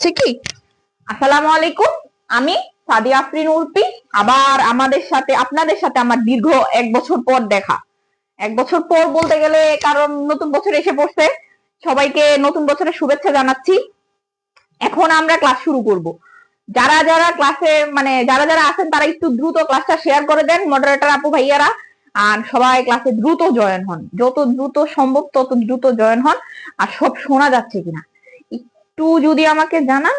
হচ্ছে কি? আসসালামু আলাইকুম। আমি সাদিয়া আফরিন উর্পি। আবার আপনাদের সাথে আমার দীর্ঘ 1 বছর পর দেখা। 1 বছর পর বলতে গেলে কারণ নতুন বছর এসে পড়ছে। সবাইকে নতুন বছরের শুভেচ্ছা জানাচ্ছি। এখন আমরা ক্লাস শুরু করব। যারা যারা ক্লাসে যারা যারা আছেন তারা একটু দ্রুত ক্লাসটা শেয়ার করে দেন, মডারেটর আপু ভাইয়ারা। আর সবাই ক্লাসে দ্রুত জয়েন হন, যত দ্রুত সম্ভব তত দ্রুত জয়েন হন। আর সব শোনা যাচ্ছে কিনা একটু যদি আমাকে জানান।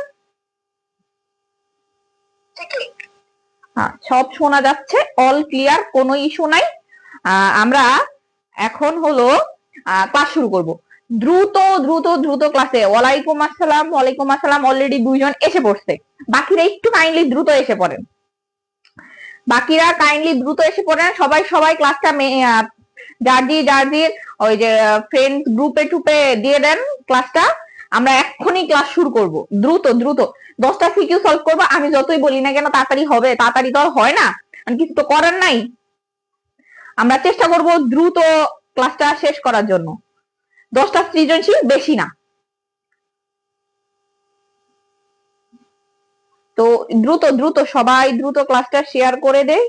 হ্যাঁ, সব শোনা যাচ্ছে, অল ক্লিয়ার, কোনো ইস্যু নাই। আমরা এখন হলো ক্লাস শুরু করব। দ্রুত দ্রুত দ্রুত ক্লাসে ওয়ালাইকুম আসসালাম, ওয়ালাইকুম আসসালাম, অলরেডি 2 জন এসে পড়ছে। বাকিরা একটু কাইন্ডলি দ্রুত এসে পড়েন, সবাই সবাই ক্লাসটা জার্জির ওই যে ফ্রেন্ড গ্রুপে টুপে দিয়ে দেন ক্লাসটা। আমরা এক্ষুনি ক্লাস শুরু করব, দ্রুত দ্রুত 10টা সিকিউ সলভ করবো। আমি যতই বলি না কেন তাড়াতাড়ি হবে, তাড়াতাড়ি তো আর হয় না, কিছু তো করার নাই। আমরা চেষ্টা করব দ্রুত ক্লাসটা শেষ করার জন্য। 10টা সৃজনশীল, বেশি না। তো দ্রুত দ্রুত সবাই দ্রুত ক্লাসটা শেয়ার করে দেয়।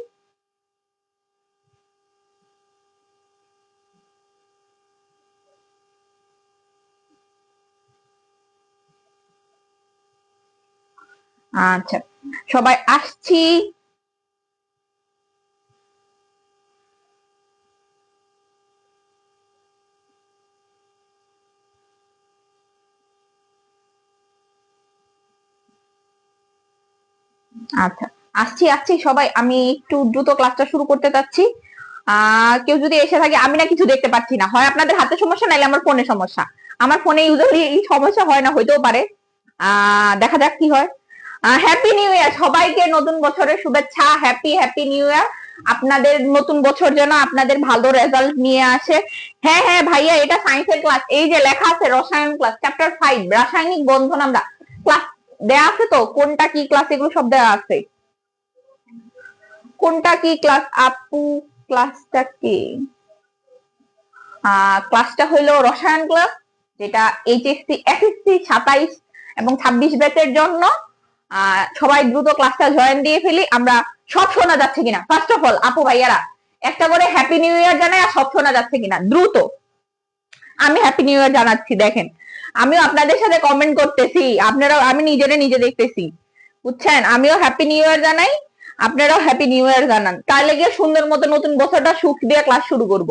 আচ্ছা, সবাই আসছি। আচ্ছা, আসছি আসছি সবাই। আমি একটু দ্রুত ক্লাসটা শুরু করতে চাচ্ছি। কেউ যদি এসে থাকে, আমি না কিছু দেখতে পাচ্ছি না, হয় আপনাদের হাতে সমস্যা, নাইলে আমার ফোনে সমস্যা। আমার ফোনে ইউজুয়ালি এই সমস্যা হয় না, হইতেও পারে। দেখা যাক কি হয়। হ্যাপি নিউ ইয়ার সবাইকে, নতুন বছরের শুভেচ্ছা। Happy happy new year. আপনাদের নতুন বছর যেন আপনাদের ভালো রেজাল্ট নিয়ে আসে। হ্যাঁ হ্যাঁ ভাইয়া, এটা সায়েন্সের ক্লাস। এই যে লেখা আছে রসায়ন ক্লাস, চ্যাপ্টার 5 রাসায়নিক বন্ধন। আমরা ক্লাস দেয়া আছে তো, কোনটা কি ক্লাস এগুলো সব দেয়া আছে। কোনটা কি ক্লাস আপু? ক্লাসটা কি? ক্লাসটা হইলো রসায়ন ক্লাস, যেটা এইচএসসি এসএসসি 27 এবং 26 ব্যাচের জন্য। সবাই দ্রুত ক্লাসটা জয়েন দিয়ে ফেলি। আমরা সব শোনা যাচ্ছে কিনা, ফার্স্ট অফ অল আপু ভাইয়ারা একটা করে হ্যাপি নিউ ইয়ার জানাই। আর সব শোনা যাচ্ছে কিনা দ্রুত। আমি হ্যাপি নিউ ইয়ার জানাচ্ছি, দেখেন আমিও আপনাদের সাথে কমেন্ট করতেছি, আপনারাও, আমি নিজে দেখতেছি, বুঝছেন। আমিও হ্যাপি নিউ ইয়ার জানাই, আপনারাও হ্যাপি নিউ ইয়ার জানান। তাহলে গিয়ে সুন্দর মতো নতুন বছরটা সুখ দিয়ে ক্লাস শুরু করব,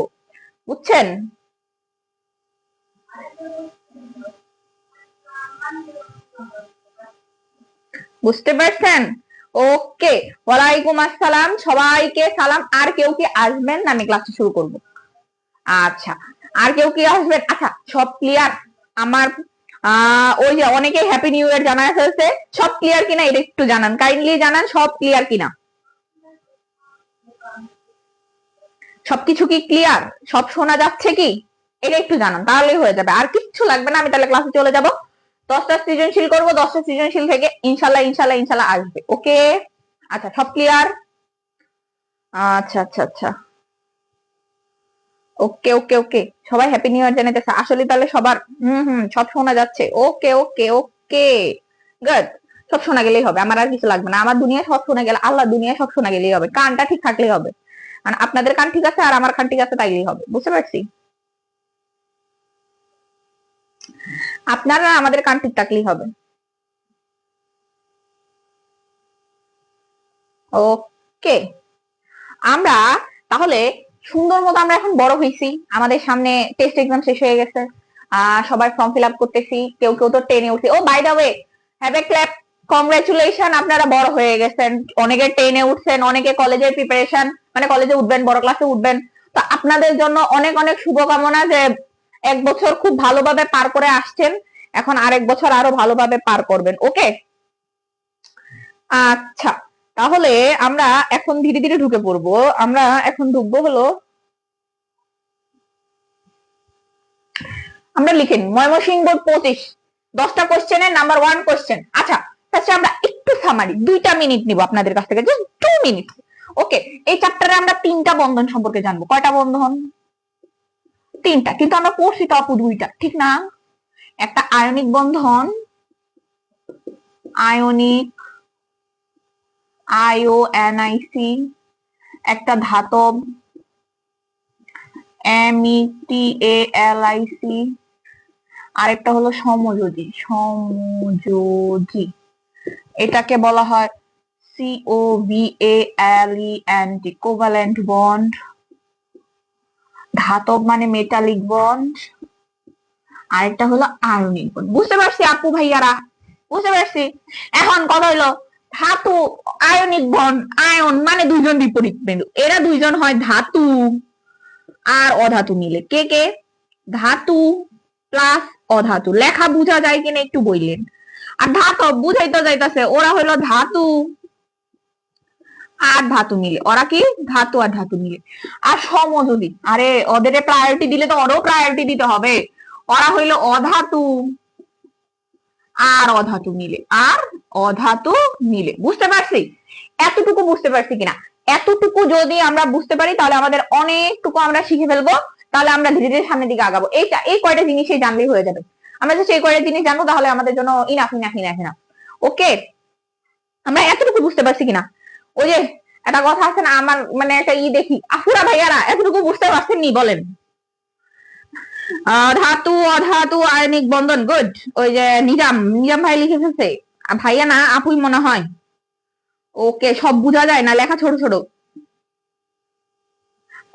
বুঝছেন। বুঝতে পারছেন? ওকে, ওয়ালাইকুম আসসালাম, সবাইকে সালাম। আর কেউ কি আসবেন না আমি ক্লাসটা শুরু করব? আচ্ছা, আর কেউ কি আসবেন? আচ্ছা, সব ক্লিয়ার? আমার ওই যে অনেকে হ্যাপি নিউ ইয়ার জানা আছে, সব ক্লিয়ার কিনা এটা একটু জানান, কাইন্ডলি জানান সব ক্লিয়ার কিনা। সবকিছু কি ক্লিয়ার? সব শোনা যাচ্ছে কি? এটা একটু জানান, তাহলেই হয়ে যাবে। আর কিচ্ছু লাগবে না, আমি তাহলে ক্লাসে চলে যাব। 10টা সৃজনশীল করবো, 10টা সৃজনশীল থেকে ইনশাল্লাহ ইনশাল্লাহ ইনশাল্লাহ আসবে। ওকে, আচ্ছা সব ক্লিয়ার। আচ্ছা আচ্ছা আচ্ছা, ওকে ওকে ওকে, সবাই হ্যাপি নিউ ইয়ার জানাইতেছে আসলে, তাহলে সবার সব শোনা যাচ্ছে। ওকে ওকে ওকে, গুড। সব শোনা গেলেই হবে, আমার আর কিছু লাগবে না। আমার দুনিয়া সব শোনা গেলে, আল্লাহ দুনিয়া সব শোনা গেলেই হবে, কানটা ঠিক থাকলেই হবে। মানে আপনাদের কান ঠিক আছে আর আমার কান ঠিক আছে, তাইলেই হবে, বুঝতে পারছি। আপনারা আমাদের কান ঠিক থাকলেই হবে। ওকে, আমরা তাহলে সুন্দর মতো, আমরা এখন বড় হয়েছি, আমাদের সামনে টেস্ট এক্সাম শেষ হয়ে গেছে। সবাই ফর্ম ফিল আপ করতেছি, কেউ কেউ তো 10-এ উঠছে। Oh by the way, have a clap, congratulation, আপনারা বড় হয়ে গেছেন। অনেকে 10-এ উঠছেন, অনেকে কলেজের প্রিপারেশন, মানে কলেজে উঠবেন, বড় ক্লাসে উঠবেন। তো আপনাদের জন্য অনেক অনেক শুভকামনা, যে 1 বছর খুব ভালোভাবে পার করে আসছেন, এখন আরেক বছর আরো ভালোভাবে পার করবেন। ওকে, আচ্ছা, তাহলে আমরা এখন ধীরে ধীরে ঢুকে পড়বো। আমরা এখন ঢুকবো হলো, আমরা লিখে নিই ময়মনসিংহ বোর্ড 25, 10টা কোশ্চেনের নাম্বার 1 কোশ্চেন। আচ্ছা, তাহলে আমরা একটু সামারি 2টা মিনিট নিব আপনাদের কাছ থেকে, জাস্ট 2 মিনিট। ওকে, এই চ্যাপ্টারে আমরা 3টা বন্ধন সম্পর্কে জানবো। কয়টা বন্ধন? 3টা, কিন্তু আমরা পড়ছি তো আপু 2টা, ঠিক না? একটা আয়নিক বন্ধন আয়নিক, IONIC, একটা ধাতব, METALIC, আরেকটা হলো সমযোজী, সমযোজী, এটাকে বলা হয় COVALENT, কোভালেন্ট বন্ড। ধাতব মানে মেটালিক বন্ড, আরেকটা হলো আয়নিক বন্ড। বুঝতে পারছি আপু ভাইয়ারা, বুঝতে পারছি। এখন কথা হলো ধাতু, আয়নিক বন্ড, আয়ন মানে দুইজন বিপরীত বিন্দু, এরা দুইজন হয় ধাতু আর অধাতু মিলে। কে কে? ধাতু প্লাস অধাতু। লেখা বুঝা যায় কিনা একটু বললেন। আর ধাতব বুঝাইতে যাইতাছে, ওরা হলো ধাতু আর ধাতু মিলে। ওরা কি? ধাতু আর ধাতু মিলে। আর সমযোজী, আরে ওদের প্রায়োরিটি দিলে তো ওরও প্রায়োরিটি দিতে হবে। ওরা হইলো অধাতু আর অধাতু মিলে, আর অধাতু মিলে। বুঝতে পারছি? এতটুকু বুঝতে পারছি কিনা? এতটুকু যদি আমরা বুঝতে পারি তাহলে আমাদের অনেকটুকু আমরা শিখে ফেলবো, তাহলে আমরা ধীরে ধীরে সামনের দিকে আগাবো। এই কয়টা জিনিসই জানলেই হয়ে যাবে। আমরা যদি এই কয়টা জিনিস জানবো তাহলে আমাদের জন্য ইনাফ ইনাফ ইনাফ ইনাফ। ওকে, আমরা এতটুকু বুঝতে পারছি কিনা? ওই যে একটা কথা আছে না, আমার মানে একটা দেখি আফুরা ভাইয়ারা এতটুকু বুঝতে পারছেন নি বলেন? ধাতু অধাতু আয়নিক বন্ধন, গুড। ওই যে নিজাম ভাই লিখে ফেলছে, ভাইয়া না আপুই মনে হয়। ওকে, সব বোঝা যায় না, লেখা ছোট ছোট।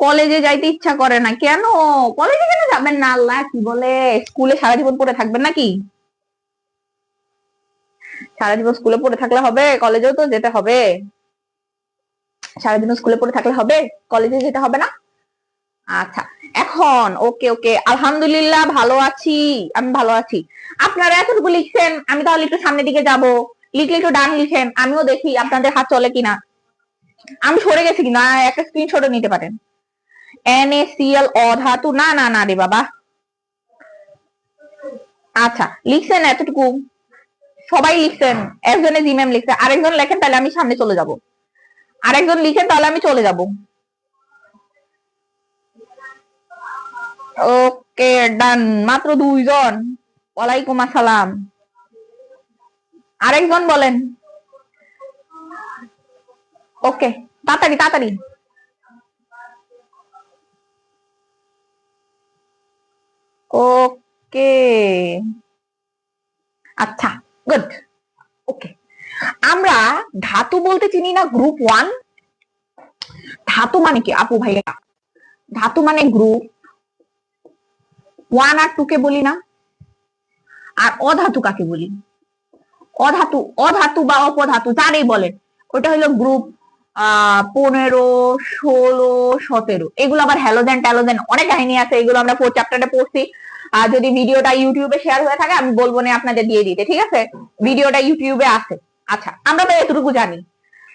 কলেজে যাইতে ইচ্ছা করে না কেন? কলেজে কেন যাবেন না? আল্লাহ কি বলে, স্কুলে সারা জীবন পড়ে থাকবেন নাকি? সারা জীবন স্কুলে পড়ে থাকলে হবে? কলেজেও তো যেতে হবে। সারাদিন স্কুলে পড়ে থাকলে হবে? কলেজে যেতে হবে না? আচ্ছা, এখন ওকে ওকে, আলহামদুলিল্লাহ ভালো আছি, আমি ভালো আছি। আপনারা এতটুকু লিখছেন, আমি তাহলে একটু সামনের দিকে যাব। লিখলে একটু ডান লিখেন, আমিও দেখি আপনাদের হাত চলে কিনা। আমি সরে গেছি কিনা, একটা স্ক্রিনশটও নিতে পারেন। NaCl অধাতু, না না না রে বাবা। আচ্ছা, লিখছেন এতটুকু, সবাই লিখছেন। একজনে জিমেম লিখছে, আরেকজন লেখেন তাহলে আমি সামনে চলে যাব। আরেকজন লিখেন তাহলে আমি চলে যাব। ওকে ডান, মাত্র দুইজন। ওয়ালাইকুম আসসালাম। আরেকজন বলেন। ওকে, তাড়াতাড়ি তাড়াতাড়ি। ওকে, আচ্ছা, গুড। ওকে, আমরা ধাতু বলতে চিনি না গ্রুপ 1। ধাতু মানে কি আপু ভাইয়া? ধাতু মানে গ্রুপ 1 আর 2 কে বলি না? আর অধাতু কাকে বলি? অধাতু, অধাতু বা অপধাতু যারাই বলেন, ওটা হলো গ্রুপ 15, 16, 17। এগুলো আবার হ্যালোজেন ট্যালোজেন অনেক কাহিনী আছে, এগুলো আমরা 4 চ্যাপ্টারে পড়ছি। আর যদি ভিডিওটা ইউটিউবে শেয়ার হয়ে থাকে আমি বলবো না আপনাদের দিয়ে দিতে, ঠিক আছে? ভিডিওটা ইউটিউবে আছে। আচ্ছা, আমরা তো এতটুকু জানি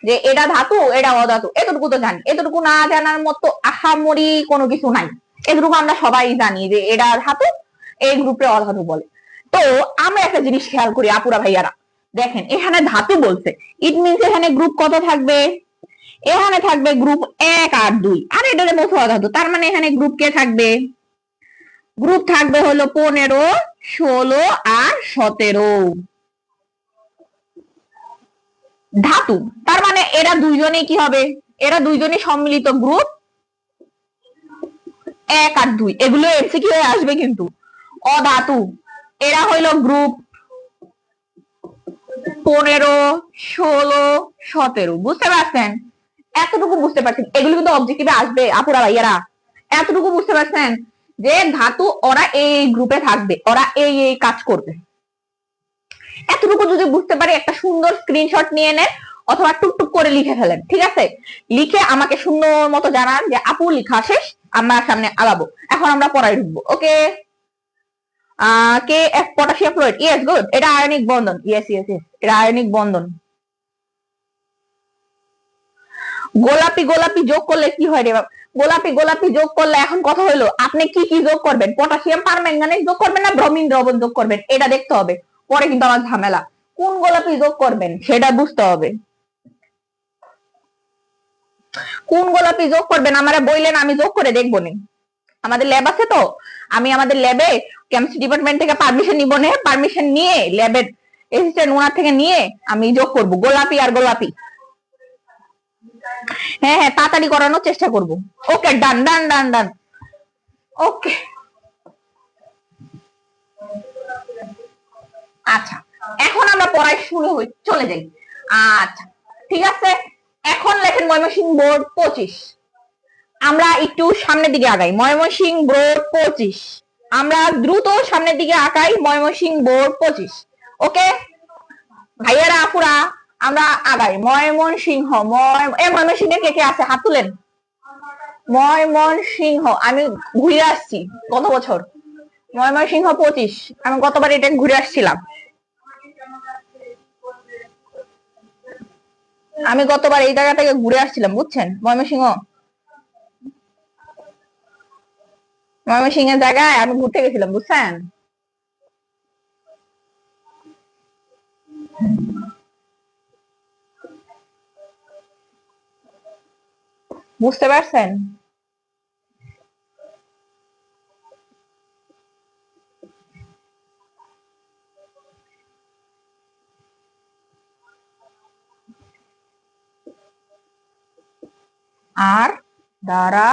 যে এটা ধাতু এটা অধাতু, এতটুকু তো জানি। এতটুকু না জানার মতো আহামরি কোনো কিছু নাই। এতটুকু আমরা সবাই জানি যে এটা ধাতু, এই গ্রুপে অধাতু বলে। তো আমরা একটা জিনিস খেয়াল করি আপুরা ভাইয়ারা, দেখেন এখানে ধাতু বলছে, ইট মিনস এখানে গ্রুপ কত থাকবে? এখানে থাকবে গ্রুপ 1 আর 2, আর এটা বলছে অধাতু, তার মানে এখানে গ্রুপ কে থাকবে? গ্রুপ থাকবে হলো 15, 16 আর 17 ধাতু। তার মানে এরা দুইজনেই কি হবে? এরা দুইজনই সম্মিলিত গ্রুপ 1 আর 2। এগুলো এমসিকিউ হয়ে আসবে কিন্তু। অধাতু, এরা হইলো গ্রুপ 15, 16, 17। বুঝতে পারছেন? এতটুকু বুঝতে পারছেন? এগুলো কিন্তু অবজেক্টিভে আসবে আপুরা ভাইয়ারা। এতটুকু বুঝতে পারছেন যে ধাতু ওরা এই গ্রুপে থাকবে, ওরা এই কাজ করবে। এতটুকু যদি বুঝতে পারি, একটা সুন্দর স্ক্রিনশট নিয়ে নেন অথবা টুকটুক করে লিখে ফেলেন, ঠিক আছে? লিখে আমাকে সুন্দর মতো জানান যে আপু লেখা শেষ, আমরা সামনে আগাবো। এখন আমরা পড়ায় ঢুকবো। ওকে, KF potassium fluoride, yes good. এটা আয়নিক বন্ধন, ইয়েস ইয়েস ইয়েস, এটা আয়নিক বন্ধন। গোলাপি গোলাপি যোগ করলে কি হয় রে বাবা? গোলাপি গোলাপি যোগ করলে এখন কথা হলো আপনি কি কি যোগ করবেন? পটাশিয়াম পারম্যাঙ্গানেজ যোগ করবেন না ব্রোমিন দ্রবণ যোগ করবেন? এটা দেখতে হবে, পরে কিন্তু আমার ঝামেলা। কোন গোলাপি যোগ করবেন সেটা বুঝতে হবে। কোন গোলাপি যোগ করবেন আমারে বললেন, আমি যোগ করে দেখবো নি। আমাদের ল্যাব আছে তো, আমি আমাদের ল্যাবে কেমিস্ট্রি ডিপার্টমেন্ট থেকে পারমিশন নিব নে, পারমিশন নিয়ে ল্যাবের অ্যাসিস্ট্যান্ট ওনার থেকে নিয়ে আমি যোগ করব গোলাপি আর গোলাপি। হ্যাঁ হ্যাঁ, তাড়াতাড়ি করানোর চেষ্টা করব। ওকে, ডান ডান ডান ডান। ওকে, আচ্ছা, এখন আমরা পড়ায় শুরু চলে যাই। আচ্ছা, ঠিক আছে, এখন লেখেন ময়মনসিংহ বোর্ড 25। আমরা একটু সামনের দিকে আগাই। ময়মনসিংহ বোর্ড 25, আমরা দ্রুত সামনের দিকে আগাই। ময়মনসিংহ বোর্ড 25। ওকে ভাইয়ারা আপুরা, আমরা আগাই। ময়মনসিংহ, ময়মনসিংহের কে কে আছে হাত তুলেন। ময়মনসিংহ আমি ঘুরে আসছি গত বছর। ময়মনসিংহ 25, আমি গতবার এটা ঘুরে আসছিলাম। আমি গতবার এই জায়গা থেকে ঘুরে আসছিলাম, বুঝছেন? ময়মনসিংহের জায়গায় আমি ঘুরতে গেছিলাম, বুঝছেন? বুঝতে পারছেন? আর দ্বারা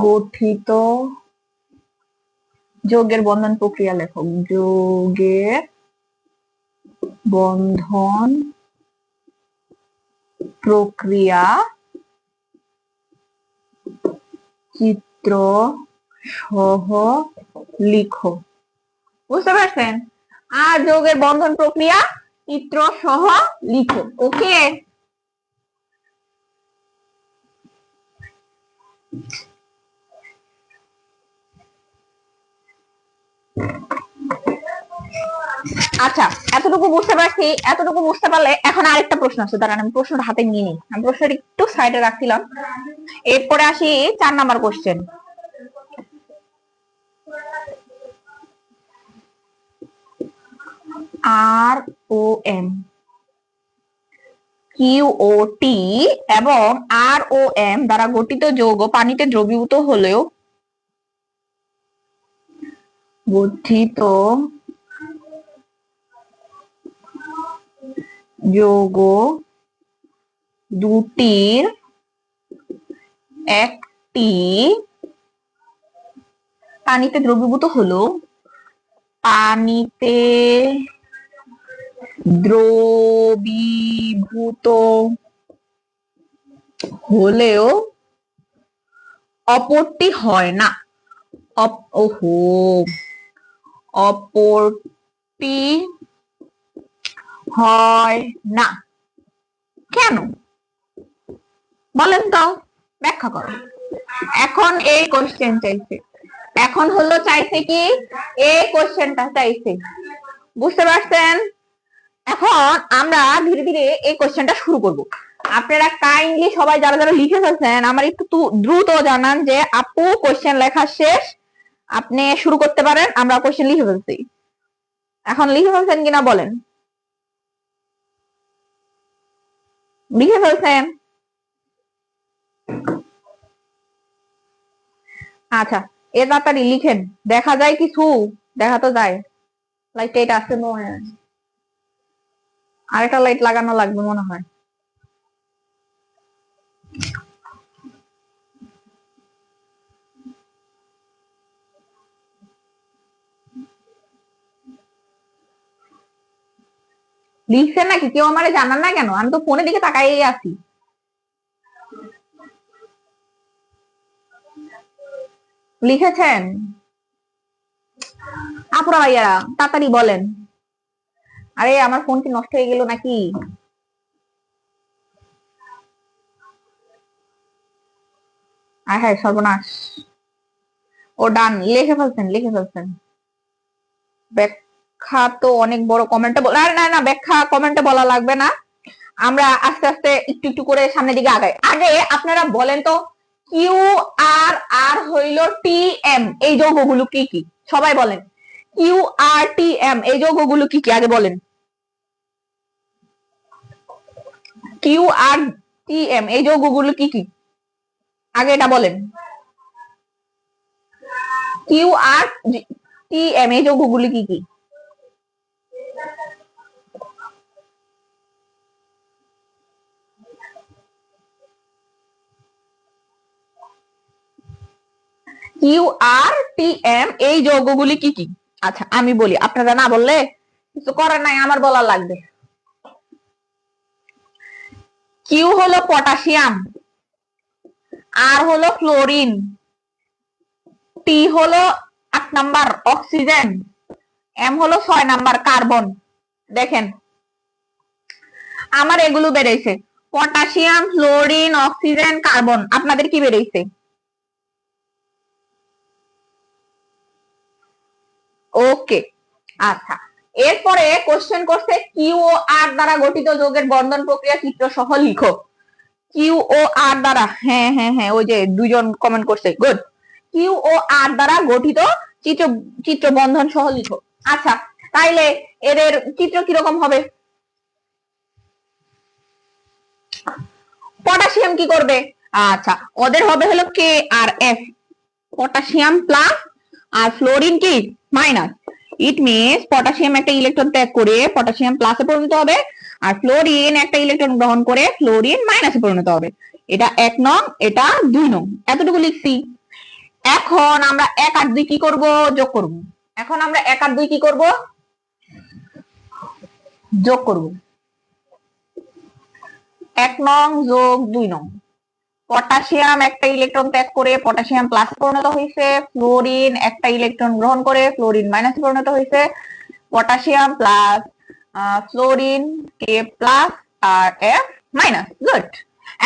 গঠিত যোগের বন্ধন প্রক্রিয়া লেখো। যোগের বন্ধন প্রক্রিয়া চিত্র সহ লিখো। বুঝতে পারছেন? আর যোগের বন্ধন প্রক্রিয়া চিত্র সহ লিখো। ওকে, আচ্ছা, এতটুকু বুঝতে পারছি। এতটুকু বুঝতে পারলে এখন আরেকটা প্রশ্ন আছে, দাঁড়ান আমি প্রশ্নটা হাতে নিয়ে নিই। আমি প্রশ্নটা একটু সাইডে রাখছিলাম। এরপরে আসি 4 নাম্বার কোশ্চেন। আর ও এম, কিউওটি এবং আর ও এম দ্বারা গঠিত যৌগ পানিতে দ্রবীভূত হলেও গঠিত যৌগ দুটির একটি পানিতে দ্রবীভূত হলেও পানিতে দ্রবীভূত হলেও অপরটি হয় না। ওহো, অপরটি হয় না কেন বলেন তো, ব্যাখ্যা করো। এখন এই কোশ্চেন চাইছে, এখন হলো চাইছে কি এই কোশ্চেনটা চাইছে, বুঝতে পারছেন? এখন আমরা ধীরে ধীরে এই কোশ্চেনটা শুরু করব। আপনারা কাইন্ডলি সবাই যারা যারা লিখে ফেলছেন আমার একটু দ্রুত জানান যে আপু কোশ্চেন লেখা শেষ, আপনি শুরু করতে পারেন। আমরা কোশ্চেন লিখে ফেলছি, এখন লিখে ফেলছেন কিনা বলেন। লিখে ফেলছেন? আচ্ছা, এ তাড়াতাড়ি লিখেন, দেখা যায় কিছু, দেখা তো যায়। লাইট এটা আছে মনে হয়, আরেকটা লাইট লাগানো লাগবে মনে হয়। লিখছেন নাকি? কেউ আমারে জানান না কেন? আমি তো ফোনের দিকে তাকাই আছি। লিখেছেন আপুরা ভাইয়ারা? তাড়াতাড়ি বলেন। আরে আমার ফোন কি নষ্ট হয়ে গেল নাকি? আয় হায় সর্বনাশ। ও ডান, লিখে ফেলছেন, লিখে ফেলছেন। ব্যাখ্যা তো অনেক বড় কমেন্টে বলা, না না ব্যাখ্যা কমেন্টে বলা লাগবে না। আমরা আস্তে আস্তে একটু একটু করে সামনের দিকে আগাই। আগে আপনারা বলেন তো, কিউ আর আর হইল টি এম, এই যৌগগুলো কি কি? সবাই বলেন। কিউ আর টি এম এই যৌগগুলো কি কি আগে বলেন। কিউ আর টি এম এই যৌগগুলো কি কি আগে এটা বলেন। কিউ আর টি এম এই যৌগগুলো কি কি? কিউ আর টি এম এই যৌগগুলি কি কি? আচ্ছা আমি বলি, আপনারা না বললে কিছু করার নাই, আমার বলা লাগবে। কিউ হলো পটাশিয়াম, আর হলো ফ্লোরিন, টি হলো 8 নাম্বার অক্সিজেন, এম হলো 6 নাম্বার কার্বন। দেখেন আমার এগুলো বেড়েছে, পটাশিয়াম, ফ্লোরিন, অক্সিজেন, কার্বন। আপনাদের কি বেড়েছে? ওকে, আচ্ছা। এরপরে কোশ্চেন করছে কিউ ও আর দ্বারা গঠিত যৌগের বন্ধন প্রক্রিয়া চিত্র সহ লিখো। কিউ ও আর দ্বারা, হ্যাঁ হ্যাঁ হ্যাঁ, ওই যে দুজন কমেন্ট করছে, গুড। কিউ ও আর দ্বারা গঠিত চিত্র চিত্র বন্ধন সহ লিখো। আচ্ছা, তাইলে এদের চিত্র কিরকম হবে? পটাশিয়াম কি করবে? আচ্ছা, ওদের হবে হলো কে আর এফ, পটাশিয়াম প্লাস আর ফ্লোরিন কি মাইনাস। ইট মিনস পটাশিয়াম একটা ইলেকট্রন ত্যাগ করে পটাশিয়াম প্লাসে পরিণত হবে, আর ফ্লোরিন একটা ইলেকট্রন গ্রহণ করে ফ্লোরিন মাইনাসে পরিণত হবে। এটা 1 নং, এটা 2 নং, এতটুকু লিখছি। এখন আমরা 1 আর 2 কি করব? যোগ করব। এখন আমরা 1 আর 2 কি করব? যোগ করব। 1 নং যোগ 2 নং, পটাশিয়াম একটা ইলেকট্রন ত্যাগ করে পটাশিয়াম প্লাস পরিণত হয়েছে, ফ্লোরিন একটা ইলেকট্রন গ্রহণ করে ফ্লোরিন মাইনাস পরিণত হয়েছে, potassium plus fluorine k plus আর এফ মাইনাস। গুড।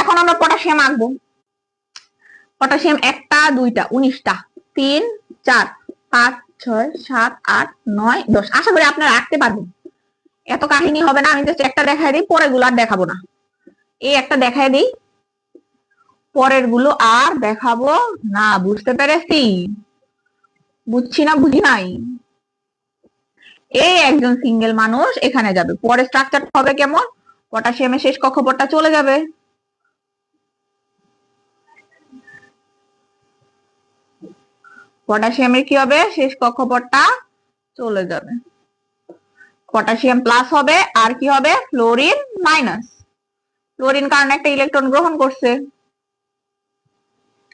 এখন আমরা পটাশিয়াম আঁকবো। পটাশিয়াম একটা দুইটা 19টা, 3 4 5 6 7 8 9 10। আশা করি আপনারা আঁকতে পারবেন, এত কাহিনী হবে না। আমি জাস্ট একটা দেখাই দিই, পরেরগুলো আর দেখাবো না। এই একটা দেখাই দিই, পরের গুলো আর দেখাবো না। বুঝতে পেরেছি? বুঝছি না বুঝি নাই। এই একজন সিঙ্গেল মানুষ এখানে যাবে, পরে স্ট্রাকচার হবে কেমন? পটাশিয়ামের শেষ কক্ষপথটা চলে যাবে, পটাশিয়ামের কি হবে? শেষ কক্ষপথটা চলে যাবে। পটাশিয়াম প্লাস হবে, আর কি হবে? Fluorine minus. ফ্লোরিন কারণ একটা ইলেকট্রন গ্রহণ করছে।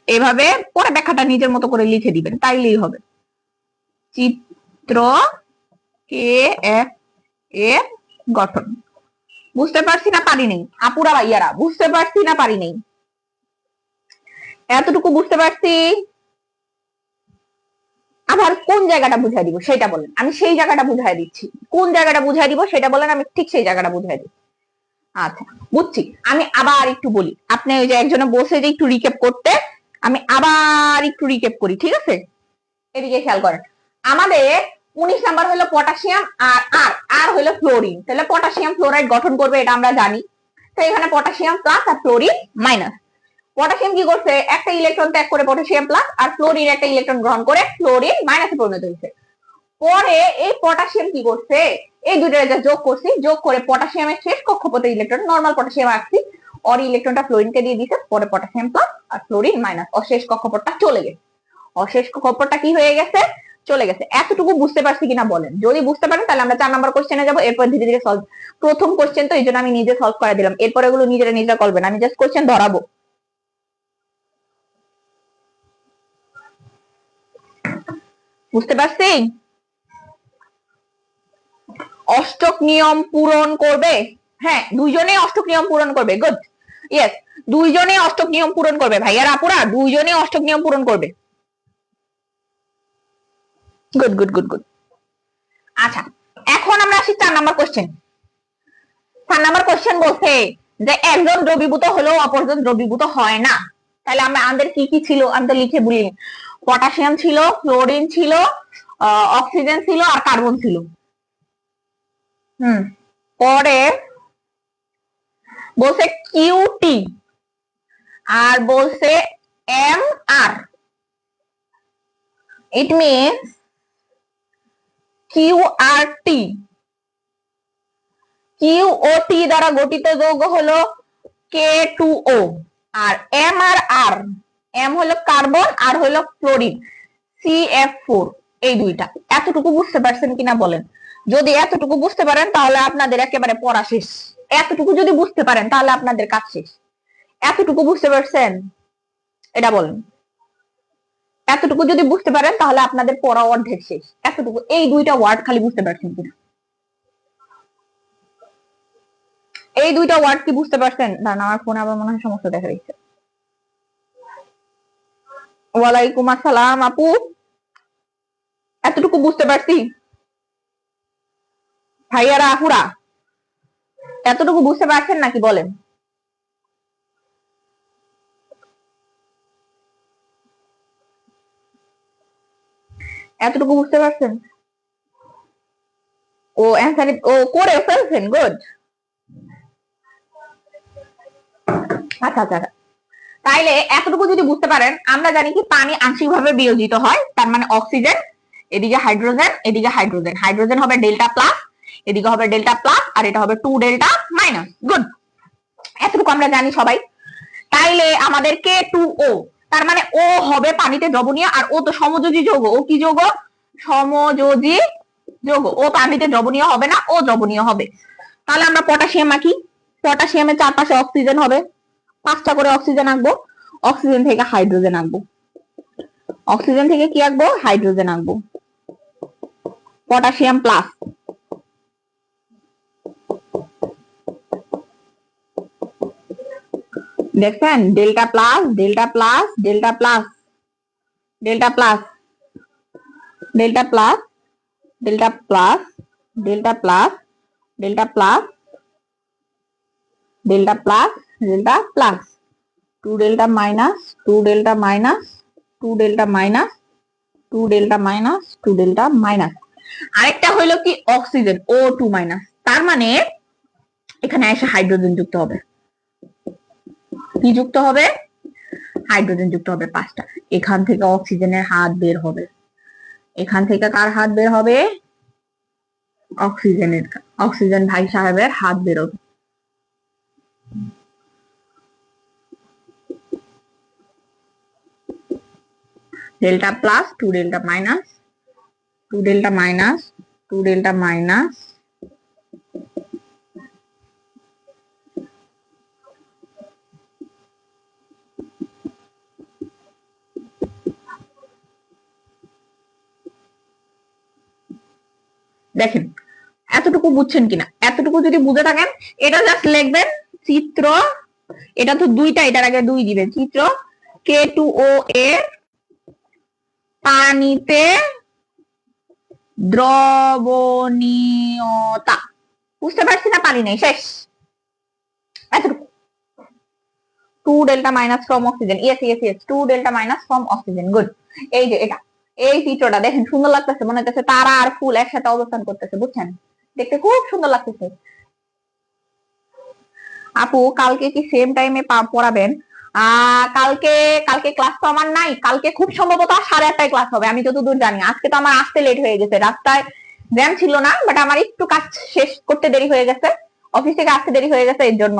এভাবে পরে ব্যাখ্যাটা নিজের মতো করে লিখে দিবেন, তাইলেই হবে। চিত্র কে এফ এর গঠন। বুঝতে পারছি না পারি নেই? আপুরা ভাইয়ারা বুঝতে পারছি না পারি নেই? এতটুকু বুঝতে পারছি। আবার কোন জায়গাটা বুঝাই দিব সেটা বলেন, আমি সেই জায়গাটা বুঝাই দিচ্ছি। কোন জায়গাটা বুঝাই দিব সেটা বলেন, আমি ঠিক সেই জায়গাটা বুঝাই দিচ্ছি। আচ্ছা, বুঝছি। আমি আবার একটু বলি, আপনি ওই যে একজনে বসে যে একটু রিক্যাপ করতে, আমি আবার একটু রিক্যাপ করি, ঠিক আছে? এদিকে খেয়াল করেন, আমাদের 19 নাম্বার হলো পটাশিয়াম, আর আর আর হলো ফ্লোরিন। তাহলে পটাশিয়াম ফ্লোরাইড গঠন করবে, এটা আমরা জানি। তো এখানে পটাশিয়াম প্লাস আর ফ্লোরিন মাইনাস। পটাশিয়াম কি করছে? একটা ইলেকট্রন ত্যাগ করে পটাশিয়াম প্লাস, আর ফ্লোরিন একটা ইলেকট্রন গ্রহণ করে ফ্লোরিন মাইনাসে পরিণত হয়েছে। পরে এই পটাশিয়াম কি করছে? এই দুটো যোগ করছি, যোগ করে পটাশিয়ামের শেষ কক্ষপথে ইলেকট্রন, নর্মাল পটাশিয়াম আঁকছি, ওর ইলেকট্রনটা ফ্লোরিনকে দিয়ে দিছে, পরে পটাশিয়াম প্লাস আর ফ্লোরিন মাইনাস, অশেষ কক্ষপথটা চলে গেছে। অশেষ কক্ষপথটা কি হয়ে গেছে? চলে গেছে। এতটুকু বুঝতে পারছি কিনা বলেন? যদি বুঝতে পারেন তাহলে আমরা 4 নাম্বার কোশ্চেনে যাবো, এরপর ধীরে ধীরে সলভ। প্রথম কোশ্চেন তো এই জন্য আমি নিজে সলভ করে দিলাম, এরপর এগুলো নিজেরা করবেন, আমি জাস্ট কোশ্চেন ধরাবো। বুঝতে পারছি? অষ্টক নিয়ম পূরণ করবে। হ্যাঁ, দুইজনেই অষ্টক নিয়ম পূরণ করবে। গুড, ইয়েস, দুইজনেই অষ্টক নিয়ম পূরণ করবে। ভাইয়ার আপুরা দুইজনেই অষ্টক নিয়ম পূরণ করবে। Good good good good. আচ্ছা, এখন আমরা আসি 4 নাম্বার কোশ্চেন। 4 নাম্বার কোশ্চেন বলছে যে একজন দ্রবীভূত হলেও অপরজন দ্রবীভূত হয় না। তাহলে আমাদের কি কি ছিল? আমি তো লিখে বলি, পটাশিয়াম ছিল, ফ্লোরিন ছিল, অক্সিজেন ছিল, আর কার্বন ছিল। পরে বলছে কিউটি, আর বলছে M R. It means Q আর টি, কিউ ও টি দ্বারা গঠিত যৌগ হলো K2O, আর এম আর আর, এম হলো কার্বন আর হলো ফ্লোরিন CF4। এই দুইটা। এতটুকু বুঝতে পারছেন কিনা বলেন? যদি এতটুকু বুঝতে পারেন তাহলে আপনাদের একেবারে পড়া শেষ। এতটুকু যদি বুঝতে পারেন তাহলে আপনাদের কাজ শেষ। এতটুকু বুঝতে পারছেন? এটা বলেন। এতটুকু যদি বুঝতে পারেন তাহলে আপনাদের পড়া অর্ধেক শেষ। এতটুকু, এই দুইটা ওয়ার্ড খালি বুঝতে পারছেন কিনা, এই দুইটা ওয়ার্ড কি বুঝতে পারছেন? দাঁড়ান, আমার ফোনে আবার মনে হয় সমস্যা দেখা দিচ্ছে। ওয়ালাইকুম আসসালাম আপু, এতটুকু বুঝতে পারছি। ভাইয়ারা আপুরা এতটুকু বুঝতে পারছেন নাকি বলেন? এতটুকু বুঝতে পারছেন? ও অ্যান্সার ও করে ফেলছেন, গুড। আচ্ছা আচ্ছা, তাইলে এতটুকু যদি বুঝতে পারেন, আমরা জানি কি পানি আংশিকভাবে বিয়োজিত হয়, তার মানে অক্সিজেন, এদিকে হাইড্রোজেন, এদিকে হাইড্রোজেন, হাইড্রোজেন হবে ডেল্টা প্লাস, এদিকে হবে ডেল্টা প্লাস, আর এটা হবে 2 ডেল্টা মাইনাস, গুড। এতটুকু আমরা জানি সবাই। তাইলে আমাদের K2O, তার মানে ও হবে পানিতে দ্রবণীয়, আর ও তো সমযোজী যৌগ। ও কি যৌগ? সমযোজী যৌগ। ও পানিতে দ্রবণীয় হবে না, ও দ্রবণীয় হবে। তাহলে আমরা পটাশিয়াম আঁকি, পটাশিয়ামের চারপাশে অক্সিজেন হবে, 5টা করে অক্সিজেন আঁকবো, অক্সিজেন থেকে হাইড্রোজেন আঁকবো, অক্সিজেন থেকে কি আঁকবো? হাইড্রোজেন আঁকবো। পটাশিয়াম প্লাস, দেখছেন? Delta plus, delta plus, delta plus, delta plus, delta plus, delta plus, delta plus, delta plus, delta plus, delta plus, 2 delta minus, 2 delta minus, 2 delta minus, 2 delta minus, 2 delta minus. আরেকটা হইলো কি oxygen O2 minus, তার মানে এখানে এসে hydrogen যুক্ত হবে। কি যুক্ত হবে? হাইড্রোজেন যুক্ত হবে 5টা। এখান থেকে অক্সিজেনের হাত বের হবে, এখান থেকে কার হাত বের হবে? অক্সিজেনের, অক্সিজেন ভাই সাহেবের হাত বেরোবে। Delta plus, 2 delta minus, 2 delta minus, 2 delta minus, দেখেন এতটুকু বুঝছেন কিনা? এতটুকু যদি বুঝে থাকেন, এটা জাস্ট লিখবেন চিত্র, এটা তো দুইটা, এটার আগে 2 দিবেন, চিত্র K2O এর পানিতে দ্রবণীয়তা। বুঝতে পারছি না? পানি নেই, শেষ। এতটুকু। 2 delta minus from oxygen, yes yes yes, 2 delta minus from oxygen, good. এই যে এটা, এই চিত্রটা দেখেন, সুন্দর লাগতেছে, মনে হচ্ছে তারা আর ফুল একসাথে অবস্থান করতেছে, বুঝছেন? দেখতে খুব সুন্দর লাগতেছে। আপু কালকে কি সেম টাইমে পড়াবেন? কালকে, কালকে ক্লাস তো আমার নাই, কালকে খুব সম্ভবত 8:30টায় ক্লাস হবে, আমি যতদূর জানি। আজকে তো আমার আসতে লেট হয়ে গেছে, রাস্তায় জ্যাম ছিল না, বাট আমার একটু কাজ শেষ করতে দেরি হয়ে গেছে, অফিস থেকে আসতে দেরি হয়ে গেছে, এর জন্য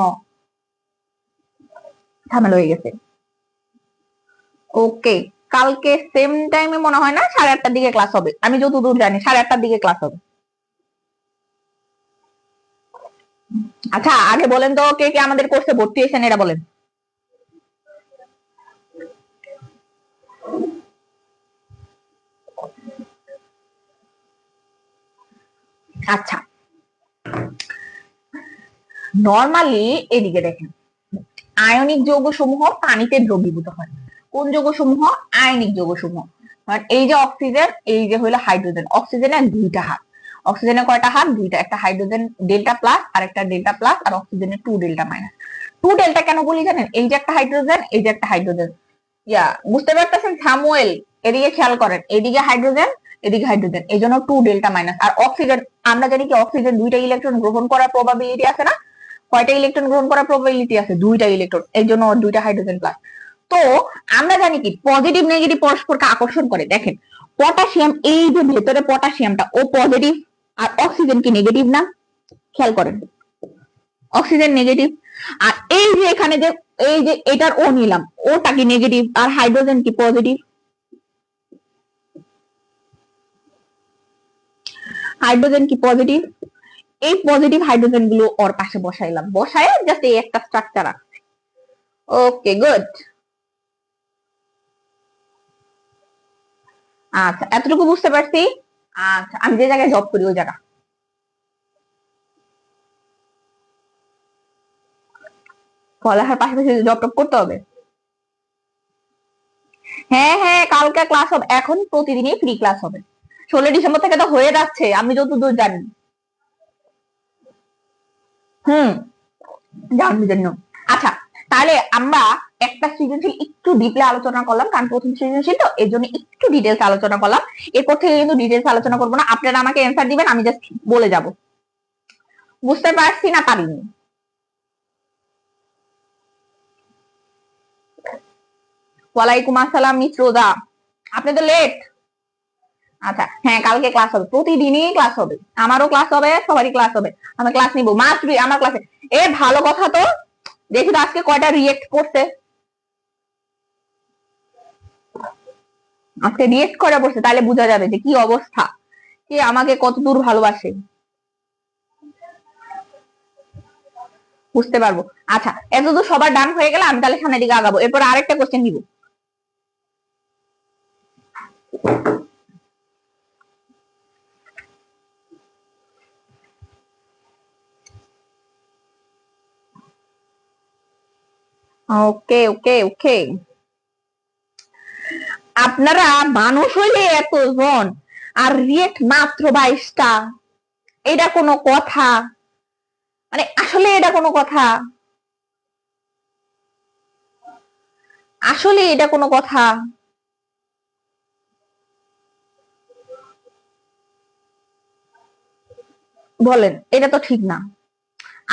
ঝামেলা হয়ে গেছে। ওকে, কালকে সেম টাইমে মনে হয় না, 8:30টার দিকে ক্লাস হবে, আমি যতদূর জানি 8:30টার দিকে ক্লাস হবে। আচ্ছা আগে বলেন তো, কে কে আমাদের কোর্সে ভর্তি হয়েছেন এটা বলেন। আচ্ছা, নরমালি এদিকে দেখেন, আয়নিক যৌগসমূহ পানিতে দ্রবীভূত হয়। কোন যৌগসমূহ? আয়নিক যৌগসমূহ। এই যে অক্সিজেন, এই যে হলো হাইড্রোজেন। অক্সিজেনের 2টা হাত, অক্সিজেনের কয়টা হাত? 2টা। একটা হাইড্রোজেন ডেল্টা প্লাস আর একটা ডেল্টা প্লাস, আর অক্সিজেনের 2 ডেল্টা মাইনাস। 2 ডেল্টা কেন বলি জানেন? এই যে একটা হাইড্রোজেন, এই যে একটা হাইড্রোজেন, বুঝতে পারতেছেন সামুয়েল? এদিকে খেয়াল করেন, এদিকে হাইড্রোজেন, এদিকে হাইড্রোজেন, এই জন্য 2 ডেল্টা মাইনাস। আর অক্সিজেন, আমরা জানি কি অক্সিজেন 2টা ইলেকট্রন গ্রহণ করার প্রবাবিলিটি আছে না? কয়টা ইলেকট্রন গ্রহণ করার প্রবাবিলিটি আছে? 2টা ইলেকট্রন, এই জন্য 2টা হাইড্রোজেন প্লাস। তো আমরা জানি কি পজিটিভ নেগেটিভ পরস্পরকে আকর্ষণ করে। দেখেন পটাশিয়াম, এই যে ভেতরে পটাশিয়ামটা, ও পজিটিভ, আর অক্সিজেন কি নেগেটিভ না? খেয়াল করেন, অক্সিজেন নেগেটিভ, আর এই যে এখানে যে, এই যে এটার ও নিলাম, ওটা কি নেগেটিভ, আর হাইড্রোজেন কি পজিটিভ? হাইড্রোজেন কি পজিটিভ? এই পজিটিভ হাইড্রোজেন গুলো ওর পাশে বসাইলাম, বসায় জাস্ট এই একটা স্ট্রাকচার আছে। Okay good. আচ্ছা, এতটুকু বুঝতে পারছি। আচ্ছা, আমি যে জায়গায় জব করি ওই জায়গা। পড়ালেখার পাশাপাশি জব টব করতে হবে। হ্যাঁ হ্যাঁ, কালকে ক্লাস হবে, এখন প্রতিদিনই ফ্রি ক্লাস হবে। 16 ডিসেম্বর থেকে তো হয়ে যাচ্ছে, আমি যতদূর জানি। হুম, জানার জন্য। আচ্ছা, তাহলে আমরা একটা সৃজনশীল একটু ডিপলি আলোচনা করলাম, কারণ প্রথম সৃজনশীল তো এর জন্য একটু ডিটেলস আলোচনা করলাম। এরপর থেকে কিন্তু ডিটেলস আলোচনা করবো না, আপনারা আমাকে অ্যান্সার দিবেন, আমি জাস্ট বলে যাব বুঝতে পারছি না পারিনি। ওয়ালাইকুম আসসালাম মিস রোজা, আপনি তো লেট। আচ্ছা হ্যাঁ, কালকে ক্লাস হবে, প্রতিদিনই ক্লাস হবে, আমারও ক্লাস হবে, সবারই ক্লাস হবে। আমি ক্লাস নিবো, মাস্ট বি আমার ক্লাসে। এ ভালো কথা তো, দেখি তো আজকে কয়টা রিয়েক্ট করছে। আজকে রিয়েক্ট করে বসে, তাহলে বোঝা যাবে যে কি অবস্থা, কে আমাকে কত দূর ভালোবাসে, বুঝতে পারবো। আচ্ছা, এত তো সবার ডান হয়ে গেলে আমি তাহলে সামনের দিকে আগাবো, এরপর আরেকটা কোশ্চেন দিব। ওকে ওকে ওকে, আপনারা মানুষ হইলে এতজন আর রিয়েক্ট মাত্র 22টা, এটা কোনো কথা? মানে আসলে এটা কোনো কথা? আসলে এটা কোনো কথা? বলেন, এটা তো ঠিক না।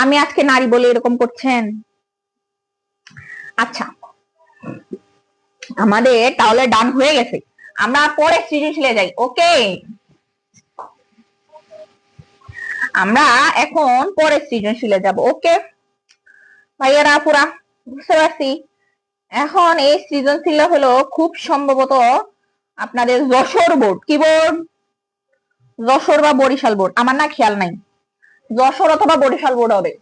আমি আজকে নারী বলে এরকম করছেন? আচ্ছা, আমাদের তাহলে ডান হয়ে গেছে, আমরা পরে সৃজনশীলে যাই। ওকে, আমরা এখন পরে সৃজনশীলে যাব। ওকে ভাইয়ারা পুরা বুঝতে পারছি। এখন এই সৃজনশীল হলো খুব সম্ভবত আপনাদের যশোর বোর্ড, কি বোর্ড? যশোর বা বরিশাল বোর্ড, আমার না খেয়াল নাই, যশোর অথবা বরিশাল বোর্ড হবে।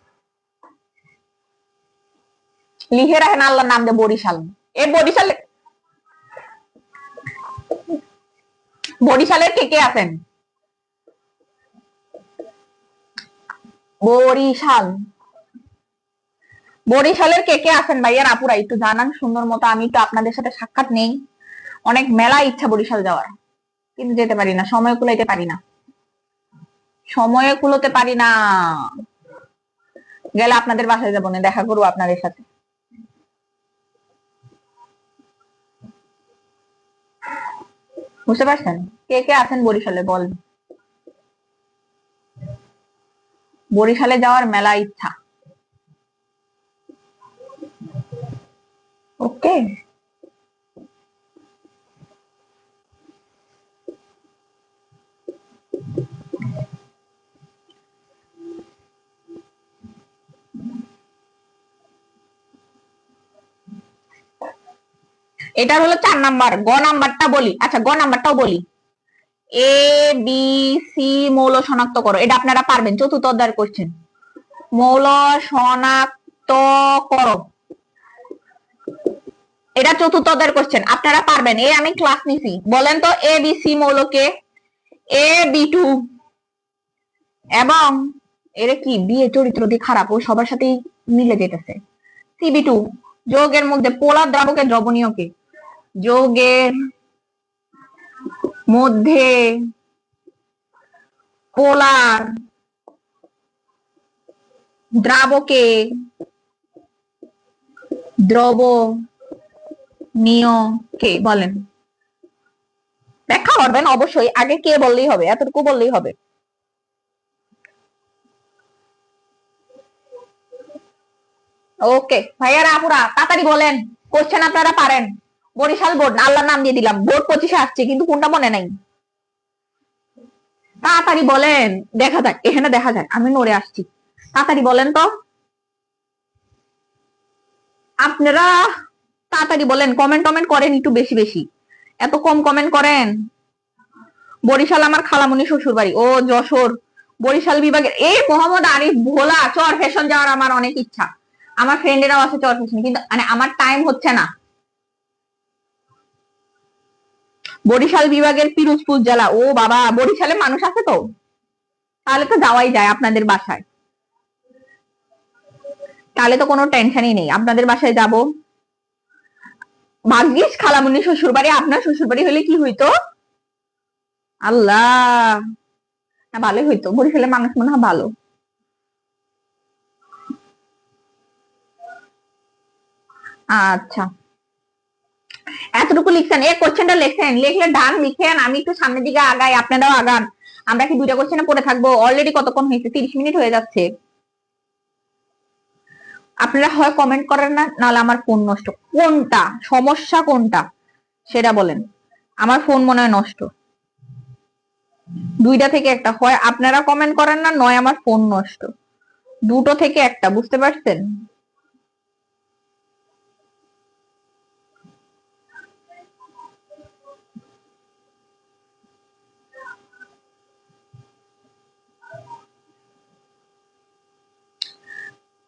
লিখে রাখেন আল্লাহর নাম দিয়ে বরিশাল। এ বরিশালে, বরিশালের কে কে আছেন? বরিশাল, বরিশালের কে কে আছেন ভাইয়ার আপুরা, একটু জানান সুন্দর মতো, আমি তো আপনাদের সাথে সাক্ষাৎ নেই। অনেক মেলা ইচ্ছা বরিশাল যাওয়ার, কিন্তু যেতে পারি না, সময় কুলাইতে পারি না, সময়ে কুলোতে পারি না। গেলে আপনাদের বাসায় যাবো না, দেখা করবো আপনাদের সাথে। বুঝতে পারছেন? কে কে আছেন বরিশালে বল। বরিশালে যাওয়ার মেলা ইচ্ছা। ওকে, এটা হলো 4 নাম্বার। গ নাম্বারটা বলি, আচ্ছা গ নাম্বারটাও বলি। এ বি সি মৌল শনাক্ত করো, এটা আপনারা পারবেন, চতুর্থ অধ্যায়ের কোশ্চেন। মৌল শনাক্ত করো, এটা চতুর্থ অধ্যায়ের কোশ্চেন, আপনারা পারবেন, এই আমি ক্লাস নিছি। বলেন তো A B C মৌলকে? A B two, এবং এর কি বিয়ে চরিত্র দিয়ে খারাপ, ও সবার সাথেই মিলে যেতেছে। সিবি টু, যৌগের মধ্যে পোলার দ্রাবকের দ্রবণীয়কে, যৌগের মধ্যে পোলার দ্রাবকে দ্রবণীয় কে বলেন? ব্যাখ্যা করবেন অবশ্যই, আগে কে বললেই হবে, এতটুকু বললেই হবে। ওকে ভাইয়ারা আপুরা তাড়াতাড়ি বলেন, কোশ্চেন আপনারা পারেন। বরিশাল বোর্ড, আল্লাহর নাম দিয়ে দিলাম, বোর্ড 25-এ আসছে কিন্তু কোনটা মনে নাই। তাড়াতাড়ি বলেন, দেখা যাক, এখানে দেখা যাক আমি নড়ে আসছি। তাড়াতাড়ি বলেন তো আপনারা, তাড়াতাড়ি বলেন, কমেন্ট টমেন্ট করেন একটু বেশি বেশি, এত কম কমেন্ট করেন। বরিশাল আমার খালামণি শ্বশুর বাড়ি। ও যশোর, বরিশাল বিভাগের এই মোহাম্মদ আরিফ ভোলা, চর ফ্যাশন যাওয়ার আমার অনেক ইচ্ছা, আমার ফ্রেন্ডেরাও আছে চর ফ্যাশন, কিন্তু মানে আমার টাইম হচ্ছে না। বরিশাল বিভাগের পিরোজপুর জেলা। ও বাবা, বরিশালে মানুষ আছে তো, তাহলে তো যাওয়াই যায় আপনাদের বাসায়, তাহলে তো কোনো টেনশনই নেই, আপনাদের বাসায় যাব। ভাগ্যিস খালামুনি শ্বশুর বাড়ি, আপনার শ্বশুর বাড়ি হলে কি হইতো, আল্লাহ, ভালোই হইতো, বরিশালের মানুষ মনে হয় ভালো। আচ্ছা, এতটুকু লিখছেন, এই কোশ্চেনটা লিখছেন, লিখলে ডান লিখেন, আমি একটু সামনের দিকে আগাই, আপনারাও আগান। আমরা কি দুইটা কোশ্চেনে পড়ে থাকবো? অলরেডি কতক্ষণ হয়েছে, 30 মিনিট হয়ে যাচ্ছে। আপনারা হয় কমেন্ট করেন না, নাহলে আমার ফোন নষ্ট। কোনটা সমস্যা, কোনটা সেটা বলেন। আমার ফোন মনে হয় নষ্ট, দুইটা থেকে একটা, হয় আপনারা কমেন্ট করেন না, নয় আমার ফোন নষ্ট, দুটো থেকে একটা, বুঝতে পারছেন?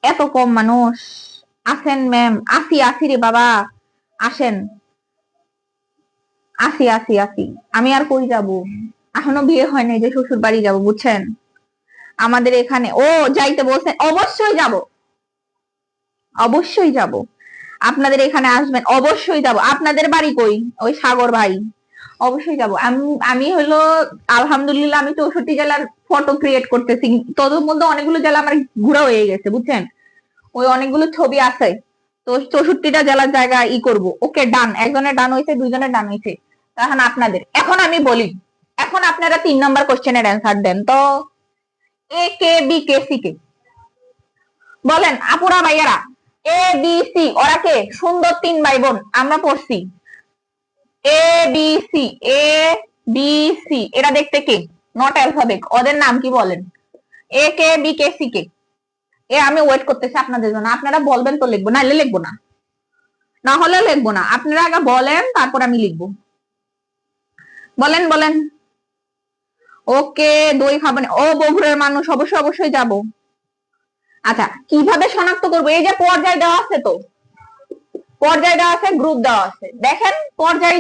এত কম মানুষ আসেন ম্যাম? আসি আসি রে বাবা, আসেন, আসি আসি আসি। আমি আর কই যাব, এখনো বিয়ে হয় নাই যে শ্বশুর বাড়ি যাব, বুঝছেন? আমাদের এখানে ও যাইতে বলছেন, অবশ্যই যাব, অবশ্যই যাব। আপনাদের এখানে আসবেন, অবশ্যই যাব। আপনাদের বাড়ি কই? ওই সাগর ভাই, অবশ্যই যাব। আমি হলো আলহামদুলিল্লাহ, আমি 64 জেলার ফটো ক্রিয়েট করতেছি, তোর মধ্যে অনেকগুলো জেলা আমার ঘোরা হয়ে গেছে, বুঝছেন? ওই অনেকগুলো ছবি আছে, তো 64টা জেলার জায়গা ই করব। ওকে ডান, একজনের ডান হয়েছে, দুইজনের ডান হয়েছে। এখন আপনাদের, এখন আমি বলি, এখন আপনারা 3 নম্বর কোশ্চেনের অ্যান্সার দেন তো। এ K B K C K বলেন আপুরা ভাইয়ারা। এ বি সি ওরা কে? সুন্দর 3 ভাই বোন, আমরা পড়ছি। A B C, A B C এরা দেখতে কে? নট অ্যালফাবেট, ওদের নাম কি বলেন? এ K B K C K? এ আমি ওয়েট করতেছি আপনাদের জন্য, আপনারা বলবেন তো লিখবো, নাইলে লিখবো না, না হলে লিখবো না। আপনারা আগে বলেন, তারপর আমি লিখবো। বলেন বলেন। ওকে, দই খাবেন, ও বগুড়ার মানুষ, অবশ্যই অবশ্যই যাব। আচ্ছা, কিভাবে শনাক্ত করবো? এই যে পর্যায় দেওয়া আছে তো, পর্যায় দেওয়া আছে, গ্রুপ দেওয়া আছে, দেখেন পর্যায়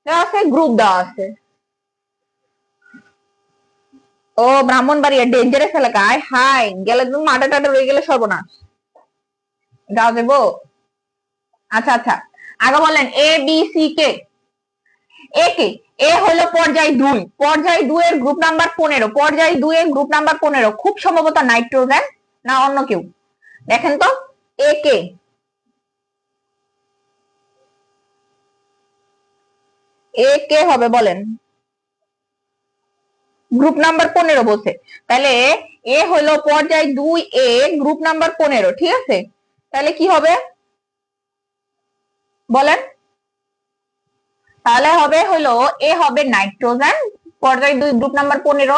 দেওয়া আছে, গ্রুপ দেওয়া আছে। ও ব্রাহ্মণবাড়িয়া ডেঞ্জারাস এলাকা, আয় হাই, গেলে তুমি মাঠে টাটে রয়ে গেলে সর্বনাশ। যাও দেবো। আচ্ছা আচ্ছা, আগে বলেন এ বি সি কে। এ কে? এ হলো পর্যায় 2, পর্যায় 2 এর গ্রুপ নাম্বার 15, পর্যায় 2 এর গ্রুপ নাম্বার 15 খুব সম্ভবত নাইট্রোজেন, না অন্য কেউ, দেখেন তো। এ কে, এ কে হবে বলেন? গ্রুপ নাম্বার 15 বলছে, তাহলে এ হলো পর্যায় 2 এ গ্রুপ নাম্বার 15, ঠিক আছে? তাহলে কি হবে বলেন? তাহলে হবে হলো এ হবে নাইট্রোজেন, পর্যায় 2 গ্রুপ নাম্বার 15,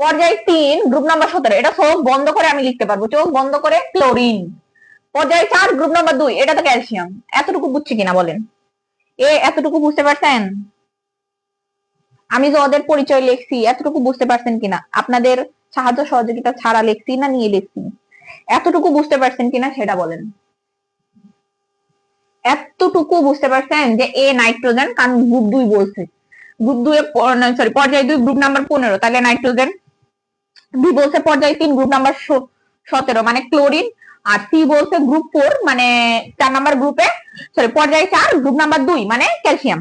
পর্যায় 3 গ্রুপ নাম্বার 17, এটা চোখ বন্ধ করে আমি লিখতে পারবো, চোখ বন্ধ করে ক্লোরিন। পর্যায় 4 গ্রুপ নাম্বার 2, এটা তো ক্যালসিয়াম। এতটুকু বুঝছি কিনা বলেন? এতটুকু বুঝতে পারছেন? আমি যে ওদের পরিচয় লিখছি, এতটুকু বুঝতে পারছেন কিনা? আপনাদের সাহায্য সহযোগিতা ছাড়া লিখছি না নিয়ে লিখছি? এতটুকু বুঝতে পারছেন কিনা সেটা বলেন। এতটুকু বুঝতে পারছেন যে এ নাইট্রোজেন, কারণ গ্রুপ 2 বলছে, গ্রুপ 2 এ সরি পর্যায় 2 গ্রুপ নাম্বার 15, তাহলে নাইট্রোজেন। বি বলছে পর্যায় 3 গ্রুপ নাম্বার 17 মানে ক্লোরিন, আর সি বলছে গ্রুপ 4 মানে 4 নাম্বার গ্রুপে, সরি পর্যায় 4 গ্রুপ নাম্বার 2 মানে ক্যালসিয়াম।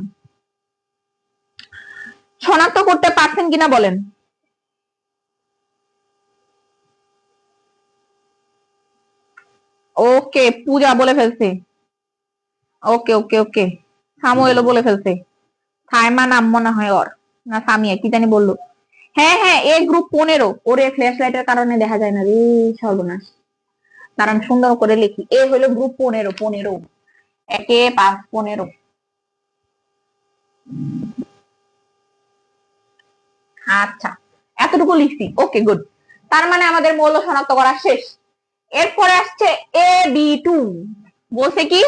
শনাক্ত করতে পারছেন কিনা বলেন? ওকে, পূজা বলে ফেলছে। ওকে ওকে ওকে, সামুয়েলও বলে ফেলছে। থাইমা নাম মনে হয় ওর, না সামিয়া কি জানি বললো। হ্যাঁ হ্যাঁ, এ গ্রুপ 15, ওরে ফ্ল্যাশ লাইটের কারণে দেখা যায় না রে, সর্বনাশ। দাঁড়ান সুন্দর করে লিখি, এ হলো গ্রুপ 15, 15, একে 5, 15। আচ্ছা, এতটুকু লিখছি, ওকে গুড। তার মানে আমাদের মৌল শনাক্ত করা শেষ। এরপরে আসছে AB2, বলছে কি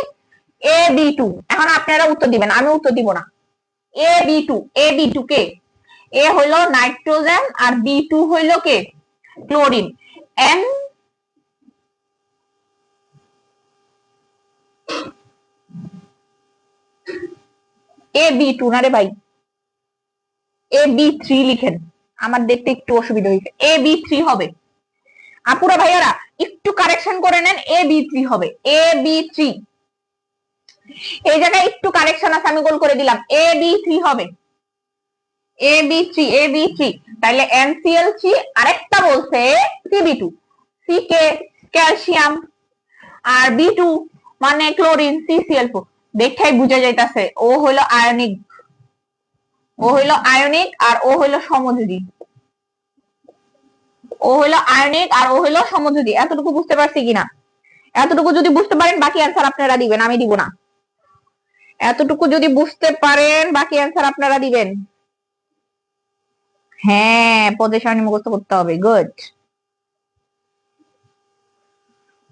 AB2। এখন আপনারা উত্তর দিবেন, আমি উত্তর দিব না। AB2, AB2 কে? এ হইলো নাইট্রোজেন আর B2 হইলো কে? ক্লোরিন। এন AB2 না রে ভাই, AB3 লিখেন, আমার দেখতে একটু অসুবিধা হয়েছে। AB3 হবে। আপুরা ভাইয়ারা একটু কারেকশন করে নেন, AB3 হবে, AB3। এই জায়গায় একটু কারেকশন আছে, আমি গোল করে দিলাম, AB3 হবে, AB3। তাইলে NCl3, আরেকটা বলছে CB2, C কে ক্যালসিয়াম, আর B2 মানে ক্লোরিন, CCl4। দেখাই বুঝা যাইতাছে ও হইলো আয়নিক, আর ও হইলো সমযোজী, আর ও হইলো সমযোজী। এতটুকু বুঝতে পারছি কিনা? এতটুকু যদি বুঝতে পারেন বাকি অ্যান্সার আপনারা দিবেন, আমি দিব না। এতটুকু যদি বুঝতে পারেন বাকি অ্যান্সার আপনারা দিবেন। হ্যাঁ, পদে সারণী মুখস্থ করতে হবে। গুড।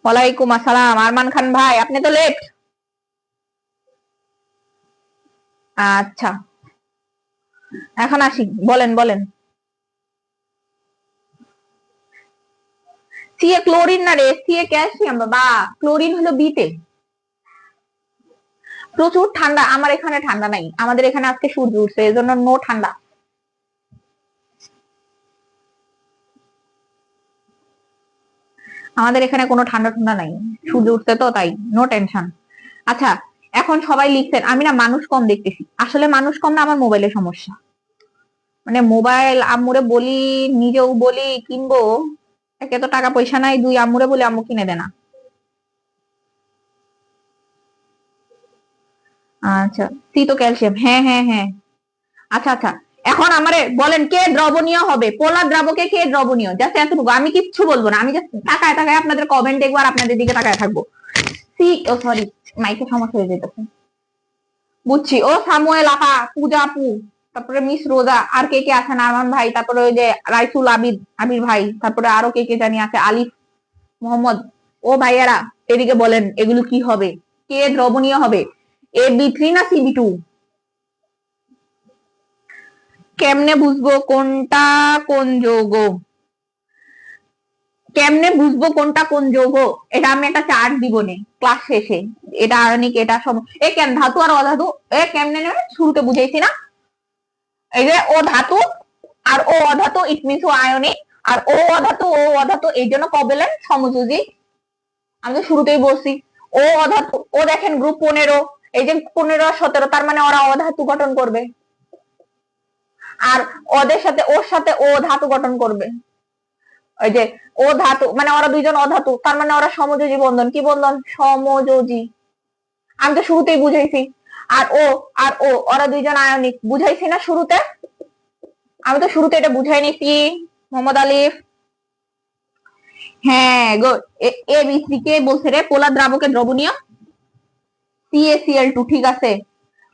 ওয়ালাইকুম আসসালাম আরমান খান ভাই, আপনি তো লেট। আচ্ছা, এখন আসি, বলেন। সি এ ক্লোরিন না রে, সি এ ক্যালসিয়াম বাবা, ক্লোরিন হলো বিতে। প্রচুর ঠান্ডা, আমার এখানে ঠান্ডা নাই, আমাদের এখানে আজকে সূর্য উঠছে, এজন্য নো ঠান্ডা। আমাদের এখানে কোনো ঠান্ডা ঠান্ডা নাই, সূর্য উঠছে তো তাই, নো টেনশন। আচ্ছা, এখন সবাই লিখছেন, আমি না মানুষ কম দেখতেছি। আসলে মানুষ কম না, আমার মোবাইলের সমস্যা। মানে মোবাইল আম্মুরে বলি, নিজেও বলি কিনবো, একে তো টাকা পয়সা নাই, দুই আম্মুরে বলি আম্মু কিনে দেনা। আচ্ছা, সি তো ক্যালসিয়াম, হ্যাঁ। আচ্ছা, এখন আমারে বলেন কে দ্রবণীয় হবে, পোলার দ্রাবকে কে দ্রবণীয়, জাস্ট এতটুকু, আমি কিচ্ছু বলবো না, আমি জাস্ট তাকায় আপনাদের কমেন্ট দেখবো আর আপনাদের দিকে তাকায় থাকবো। সি, ও সরি, মাইকে সমস্যা হয়ে যেতেছে। বুঝছি, ও সামুয়েল আপা, পূজা আপু, তারপরে মিস রোজা, আর কে কে আছেন, আরমান ভাই, তারপরে ওই যে রাইসুল আবির ভাই, তারপরে আরো কে জানি আছে, আলিফ মোহাম্মদ। ও ভাইয়ারা এদিকে বলেন, এগুলো কি হবে, কে দ্রবণীয় হবে, AB3 না CB2? কেমনে বুঝবো কোনটা কোন যৌগ? কেমনে বুঝবো কোনটা কোন যৌগ? এটা আমি একটা চার্ট দিব নে ক্লাস শেষে, এটা আয়নিক, এটা সম, এ কেন ধাতু আর অধাতু, এ কেমনে নেবে শুরুতে বুঝাইছি না? এই যে ও ধাতু আর ও অধাতু, ইট মিনস ও আয়নিক, আর ও অধাতু এই জন্য কভ্যালেন্ট সমযোজী। আমি তো শুরুতেই বলছি ও অধাতু, ও দেখেন গ্রুপ 15, এই যে 15 আর 17, তার মানে ওরা অধাতু গঠন করবে, আর ওর সাথে ও ধাতু গঠন করবে। ওই যে ও ধাতু মানে ওরা দুইজন অধাতু, তার মানে ওরা সমযোজী বন্ধন, কি বন্ধন, সমযোজী। আমি তো শুরুতেই বুঝাইছি। আর ও ওরা দুইজন আয়নিক, বুঝাইছি না শুরুতে? আমি তো শুরুতে এটা বুঝাই নিছি, মোহাম্মদ আলিফ। হ্যাঁ গুড। ABC কে বলছে রে পোলার দ্রাবকে দ্রবণীয়? CaCl2, ঠিক আছে।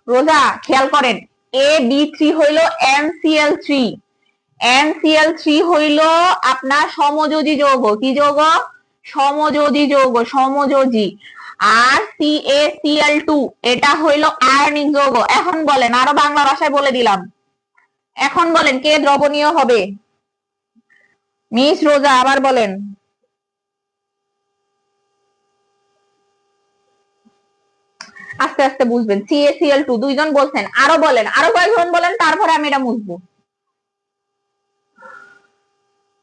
রোজা খেয়াল করেন, AB3 হইল NCl3, NCl3 হইল আপনার সমযোজী যৌগ, কি যৌগ, সমযোজী যৌগ, সমযোজী। আর CaCl2 এটা হইল আয়নিক যৌগ। এখন বলেন, আরো বাংলা ভাষায় বলে দিলাম, এখন বলেন কে দ্রবণীয় হবে? মিস রোজা আবার বলেন। আস্তে আস্তে বুঝবেন, CaCl2 দুইজন বলছেন, আরো বলেন, আরো কয়েকজন বলেন, তারপরে আমি এটা বুঝবো।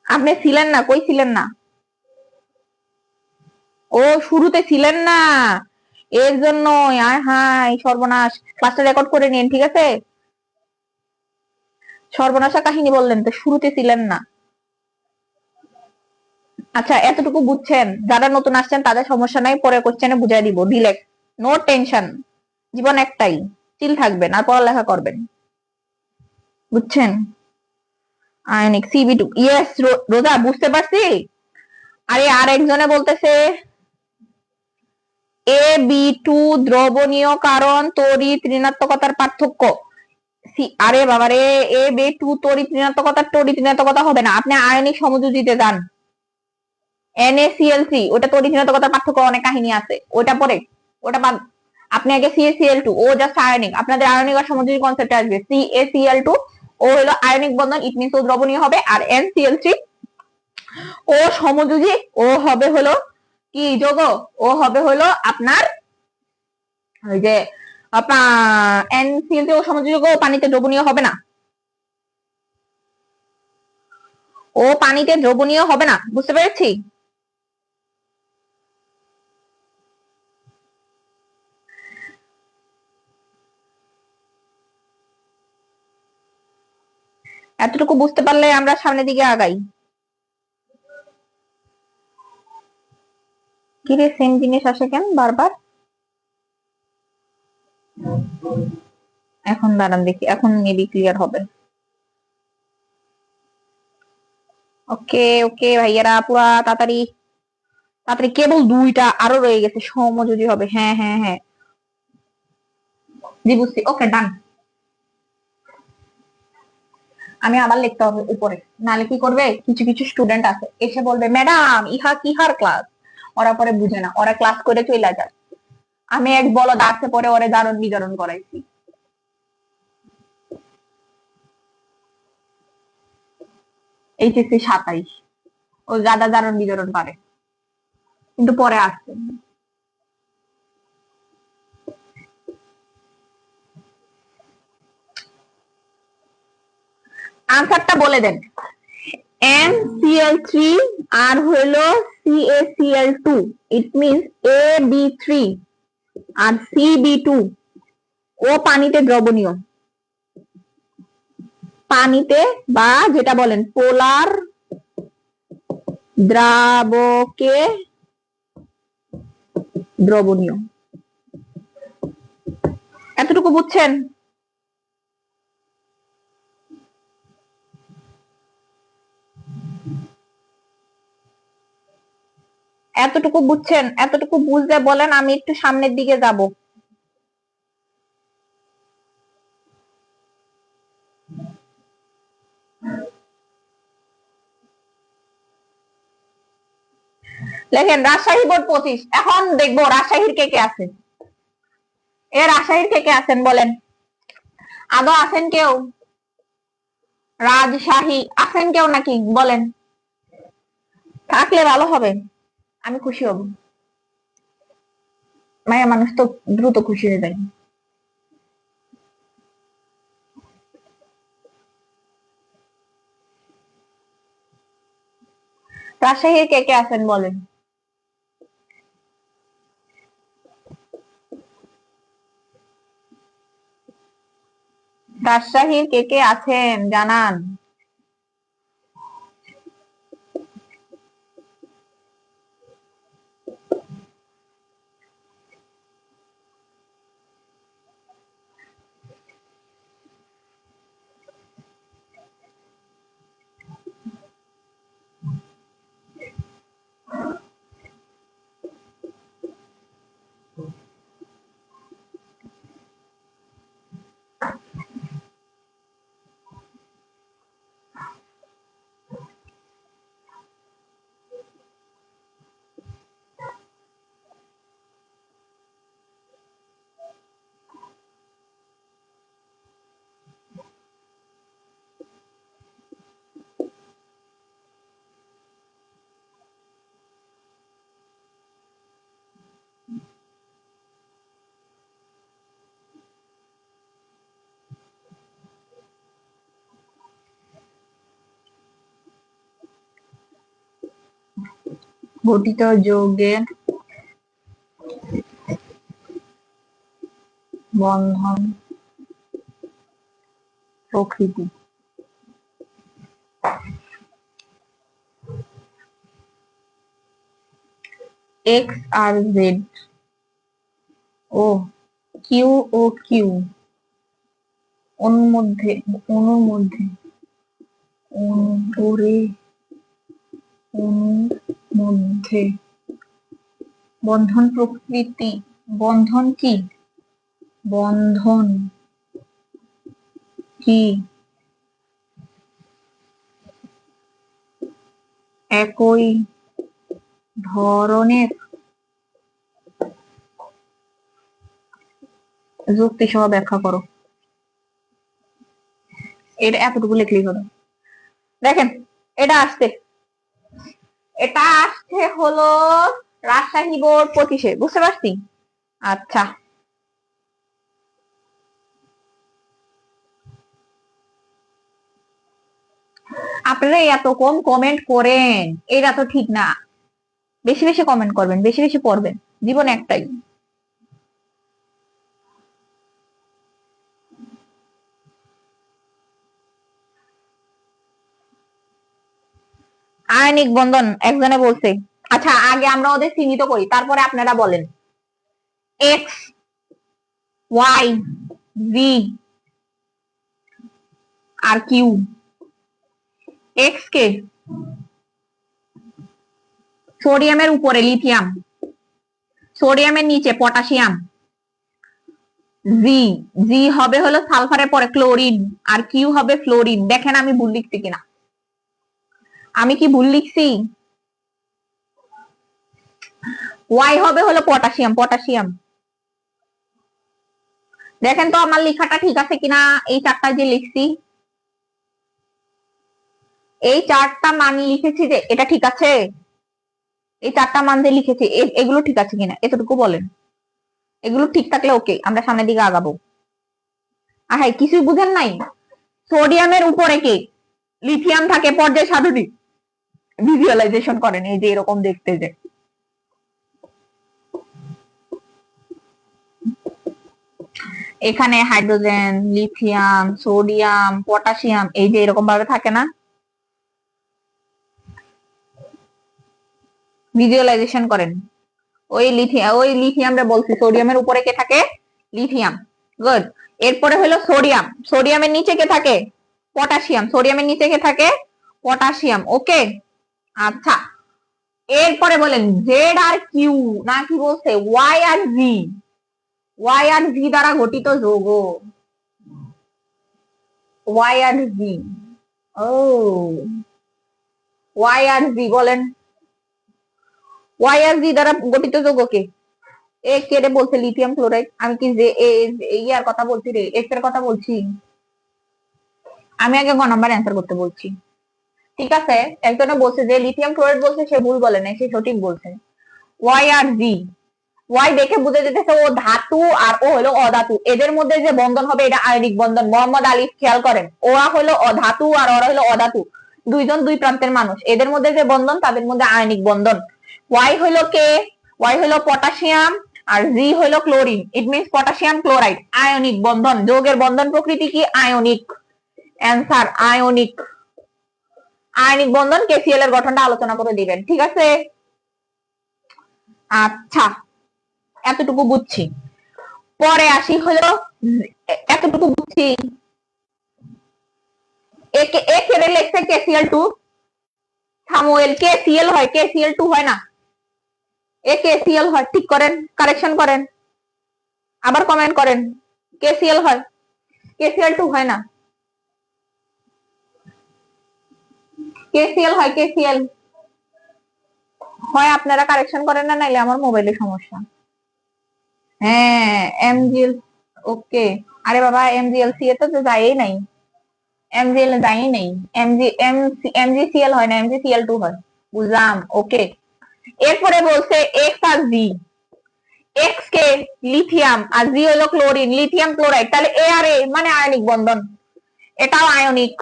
আপনি ছিলেন না, কই ছিলেন না? ও শুরুতে ছিলেন না, এর জন্য আয় হায় সর্বনাশ। ক্লাসটা রেকর্ড করে নিন, ঠিক আছে? সর্বনাশা কাহিনী বললেন তো, শুরুতে ছিলেন না। আচ্ছা, এতটুকু বুঝছেন, যারা নতুন আসছেন তাদের সমস্যা নাই, পরে কোশ্চেনে বুঝাই দিব, ডিলেক্ট, নো টেনশন। জীবন একটাই, চিল থাকবেন আর পড়ালেখা করবেন, বুঝছেন? আয়নিক CB2, ইয়েস রোজা বুঝতে পারছি। আরে আর একজনে বলতেছে AB2 দ্রবণীয় কারণ তড়িৎ ঋণাত্মকতার পার্থক্য। আরে বাবা রে, AB2 তড়িৎ ঋণাত্মকতা হবে না, আপনি আয়নিক সমযোজীতে যান। NaCl3 ওটা তড়িৎ ঋণাত্মকতার পার্থক্য, অনেক কাহিনী আছে, ওটা পরে, ওটা বাদ। আপনি আগে CaCl2, ও জাস্ট আয়নিক, আপনাদের আয়নিক আর সমযোজী কনসেপ্টে আসবে। CaCl2 ও হলো আয়নিক বন্ধন, ইট মিনস ও দ্রবণীয় হবে, আর NCl3 ও সমযোজী, ও হবে হলো কি যৌগ, ও হবে হলো আপনার ওই যে আপনার NCl3, ও সমযোজী যৌগ, পানিতে দ্রবণীয় হবে না। ও পানিতে দ্রবণীয় হবে না, বুঝতে পেরেছি। এতটুকু বুঝতে পারলে আমরা সামনের দিকে আগাই। কিরে সেম জিনিস আসে কেন বারবার? এখন দাঁড়ান দেখি, এখন মেবি ক্লিয়ার হবে। ওকে ওকে ভাইয়ারা, পুরা তাড়াতাড়ি তাড়াতাড়ি, কেবল দুইটা আরো রয়ে গেছে, সমযোজী হবে। হ্যাঁ হ্যাঁ হ্যাঁ, জি বুঝছি। ওকে ডান। আমি আবার লিখতে হবে উপরে, নালে কি করবে, কিছু কিছু স্টুডেন্ট আছে এসে বলবে ম্যাডাম ইহা কিহার ক্লাস। ওরা পরে বুঝে না, ওরা ক্লাস করে চলে যায়। আমি এক বলদ আছে পরে ওরে জারণ বিজারণ করাইছি। এইচএসসি 27, ও জাদা জারণ বিজারণ পারে, কিন্তু পরে আসছে। আনসারটা বলে দেন। NCl3 আর হইলো CaCl2, it means AB3 R CB2। ও পানিতে দ্রবণীয়, পানিতে বা যেটা বলেন পোলার দ্রাবকে দ্রবণীয়। এতটুকু বুঝছেন? এতটুকু বুঝছেন? এতটুকু বুঝলে বলেন, আমি একটু সামনের দিকে যাব। লেখেন রাজশাহী বোর্ড 25। এখন দেখবো রাজশাহীর কে কে আছে। এ রাজশাহীর কে কে আছেন বলেন, আদৌ আছেন কেউ? রাজশাহী আছেন কেউ নাকি বলেন, থাকলে ভালো হবে, আমি খুশি হব। মায়া মানুষ তো দ্রুত খুশি হয়ে যায়। রাজশাহীর কে কে আছেন বলেন। রাজশাহীর কে কে আছেন জানান। গঠিত যৌগের বন্ধন প্রকৃতি। এক্স আর Z O Q O Q অনুর মধ্যে অনুর মধ্যে ওরে অনুর মধ্যে বন্ধন প্রকৃতি। বন্ধন কি? বন্ধন কি একই ধরনের যুক্তি সহ ব্যাখ্যা করো। এটা এতটুকু লিখলেই হবে। দেখেন এটা আসছে, এটা আসছে হলো রাজশাহী বোর্ড 25-এ, বুঝতে পারছি। আচ্ছা, আপনারা এত কম কমেন্ট করেন, এটা তো ঠিক না। বেশি বেশি কমেন্ট করবেন, বেশি বেশি পড়বেন, জীবন একটাই। আয়নিক বন্ধন একজনে বলছে। আচ্ছা, আগে আমরা ওদের চিহ্নিত করি, তারপরে আপনারা বলেন। এক্স, ওয়াই, ভি আর কিউ। এক্স কে সোডিয়ামের উপরে লিথিয়াম, সোডিয়ামের নিচে পটাশিয়াম। জি, জি হবে হলো সালফারের পরে ক্লোরিন, আর কিউ হবে ফ্লোরিন। দেখেন আমি ভুল লিখছি কিনা, আমি কি ভুল লিখছি? ওয়াই হবে হলো পটাশিয়াম, পটাশিয়াম। দেখেন তো আমার লেখাটা ঠিক আছে কিনা, এই চারটা যে লিখছি, এই চারটা মান লিখেছি যে এটা ঠিক আছে, এই চারটা মান যে লিখেছি এগুলো ঠিক আছে কিনা এতটুকু বলেন। এগুলো ঠিক থাকলে ওকে, আমরা সামনের দিকে আগাবো। আর হ্যাঁ, কিছুই বুঝেন নাই? সোডিয়ামের উপরে কে লিথিয়াম থাকে পর্যায় সারণী, ভিজুয়ালাইজেশন করেন, এই যে এরকম দেখতে যে এখানে হাইড্রোজেন, লিথিয়াম, সোডিয়াম, পটাশিয়াম, এই যে এরকম ভাবে থাকে না, ভিজুয়ালাইজেশন করেন। ওই লিথিয়ামটা বলছি, সোডিয়ামের উপরে কে থাকে? লিথিয়াম। গুড। এরপরে হলো সোডিয়াম, সোডিয়ামের নিচে কে থাকে? পটাশিয়াম, সোডিয়ামের নিচে কে থাকে? পটাশিয়াম। ওকে, আচ্ছা। এরপরে বলেন জেড আর কিউ, না কি বলছে ওয়াই আর জি, ওয়াই আর জি দ্বারা গঠিত যৌগ। ওয়াই আর জি, ও ওয়াই আর জি বলেন, ওয়াই আর জি দ্বারা গঠিত যৌগ কে? এ কে রে বলছে লিথিয়াম ক্লোরাইড? আমি কি যে ইয়ার কথা বলছি রে, এক্স এর কথা বলছি? আমি আগে গ নাম্বার অ্যান্সার করতে বলছি। ঠিক আছে, একজনে বলছে যে লিথিয়াম ক্লোরাইড বলছে, সে ভুল বলে নাই, সে সঠিক বলছে। ওয়াই আর জি, ওয়াই দেখে বুঝে যেতেছে ও ধাতু আর ও হলো অধাতু, এদের মধ্যে যে বন্ধন হবে এটা আয়নিক বন্ধন। মোহাম্মদ আলী খেয়াল করেন, ওরা হলো অধাতু আর ওরা হলো অধাতু, দুইজন দুই প্রান্তের মানুষ, এদের মধ্যে যে বন্ধন তাদের মধ্যে আয়নিক বন্ধন। ওয়াই হলো কে? ওয়াই হলো পটাশিয়াম আর জি হলো chlorine, it means potassium chloride, ionic বন্ধন। যৌগের বন্ধন প্রকৃতি কি? আয়নিক। Answer ionic. আয়নিক বন্ধন কেসিএল এর গঠনটা আলোচনা করে দিবেন, ঠিক আছে? আচ্ছা, এতটুকু বুঝছি। পরে আসি হলো, এতটুকু বুঝছি, একে একে লেখছে কেসিএল টু। সামুয়েল, কেসিএল হয়, কেসিএল টু হয় না, এ কেসিএল হয়। ঠিক করেন, কারেকশন করেন, আবার কমেন্ট করেন। কেসিএল হয়, কেসিএল টু হয় না, কেসিএল হয়, কেসিএল হয়। আপনারা কারেকশন করেন না, নাইলে আমার মোবাইলের সমস্যা। হ্যাঁ, এমজিএল। ওকে, আরে বাবা এমজিএলসি এ তো যাই নাই, এমজিএল যাই নাই, এমজিসিএল হয় না, এমজিসিএল টু হয়। বুঝলাম, ওকে। এরপরে বলছে এক্স আর জি, এক্স কে লিথিয়াম আর জি হলো ক্লোরিন, লিথিয়াম ক্লোরাইড, তাহলে এ আর এ মানে আয়নিক বন্ধন, এটাও আয়নিক।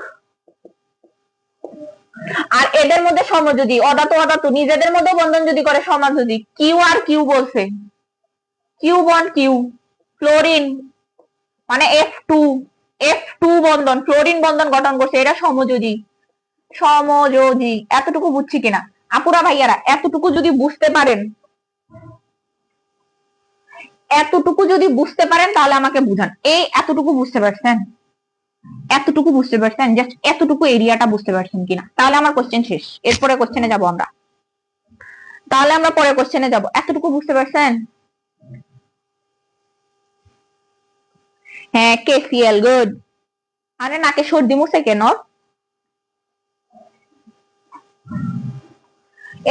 আর এদের মধ্যে সমযোজী, অধাতু অধাতু নিজেদের মধ্যে বন্ধন যদি করে সমযোজী, কিউ আর কিউ বলছে, কিউ বন্ড কিউ, ক্লোরিন মানে এফ টু, এফ টু বন্ধন, ফ্লোরিন বন্ধন গঠন করছে, এটা সমযোজী, সমযোজী। এতটুকু বুঝছি কিনা আপুরা ভাইয়ারা? এতটুকু যদি বুঝতে পারেন, এতটুকু যদি বুঝতে পারেন তাহলে আমাকে বুঝান। এই এতটুকু বুঝতে পারছেন? এতটুকু বুঝতে পারছেন? জাস্ট এতটুকু এরিয়াটা বুঝতে পারছেন কিনা, তাহলে আমার কোশ্চেন শেষ। এরপরে কোশ্চেনে যাব আমরা, তাহলে আমরা পরে কোশ্চেনে যাব। এতটুকু বুঝতে পারছেন? হ্যাঁ, কেসিএল, গুড। আরে নাকে সর্দি মুছে কেন?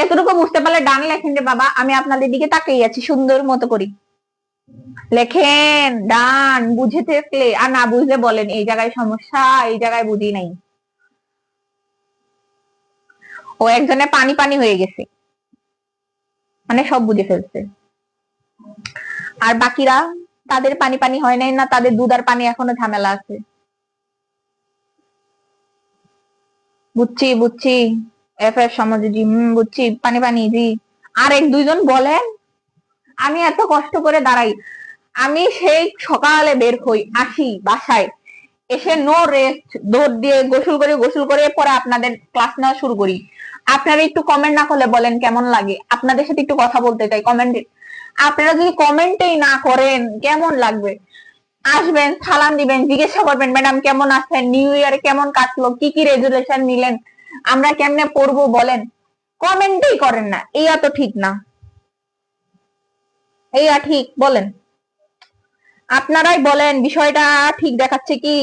এতটুকু বুঝতে পারলে ডান লেখেন রে বাবা, আমি আপনাদের দিকে তাকিয়ে আছি সুন্দর মতো করি। লেখেন ডান, বুঝে থাকলে, আর না বুঝলে বলেন এই জায়গায় সমস্যা, এই জায়গায় বুঝি নাই। ও একজনের পানি পানি হয়ে গেছে, মানে সব বুঝে ফেলছে, আর বাকিরা তাদের পানি পানি হয় নাই, না তাদের দুধ আর পানি এখনো ঝামেলা আছে। বুঝছি বুঝছি। এফ এর সমাজে জি, বুঝছি। পানি পানি জি। আর এক দুইজন বলেন। আমি এত কষ্ট করে দাঁড়াই, আমি সেই সকালে বের হই, আসি বাসায়, এসে নো রেস্ট, দৌড় দিয়ে গোসল করে পরে আপনাদের ক্লাস নেওয়া শুরু করি। আপনারা একটু কমেন্ট না করলে বলেন কেমন লাগে? আপনাদের সাথে একটু কথা বলতে চাই কমেন্টে। আপনারা যদি কমেন্টেই না করেন কেমন লাগবে? আসবেন, সালাম দিবেন, জিজ্ঞাসা করবেন ম্যাডাম কেমন আছেন, নিউ ইয়ার কেমন কাটলো, কি কি রেজুলেশন নিলেন, আমরা কেমনে পড়বো বলেন। কমেন্টই করেন না, এইয়া তো ঠিক না। এইয়া ঠিক বলেন? আপনারাই বলেন বিষয়টা ঠিক দেখাচ্ছে কি?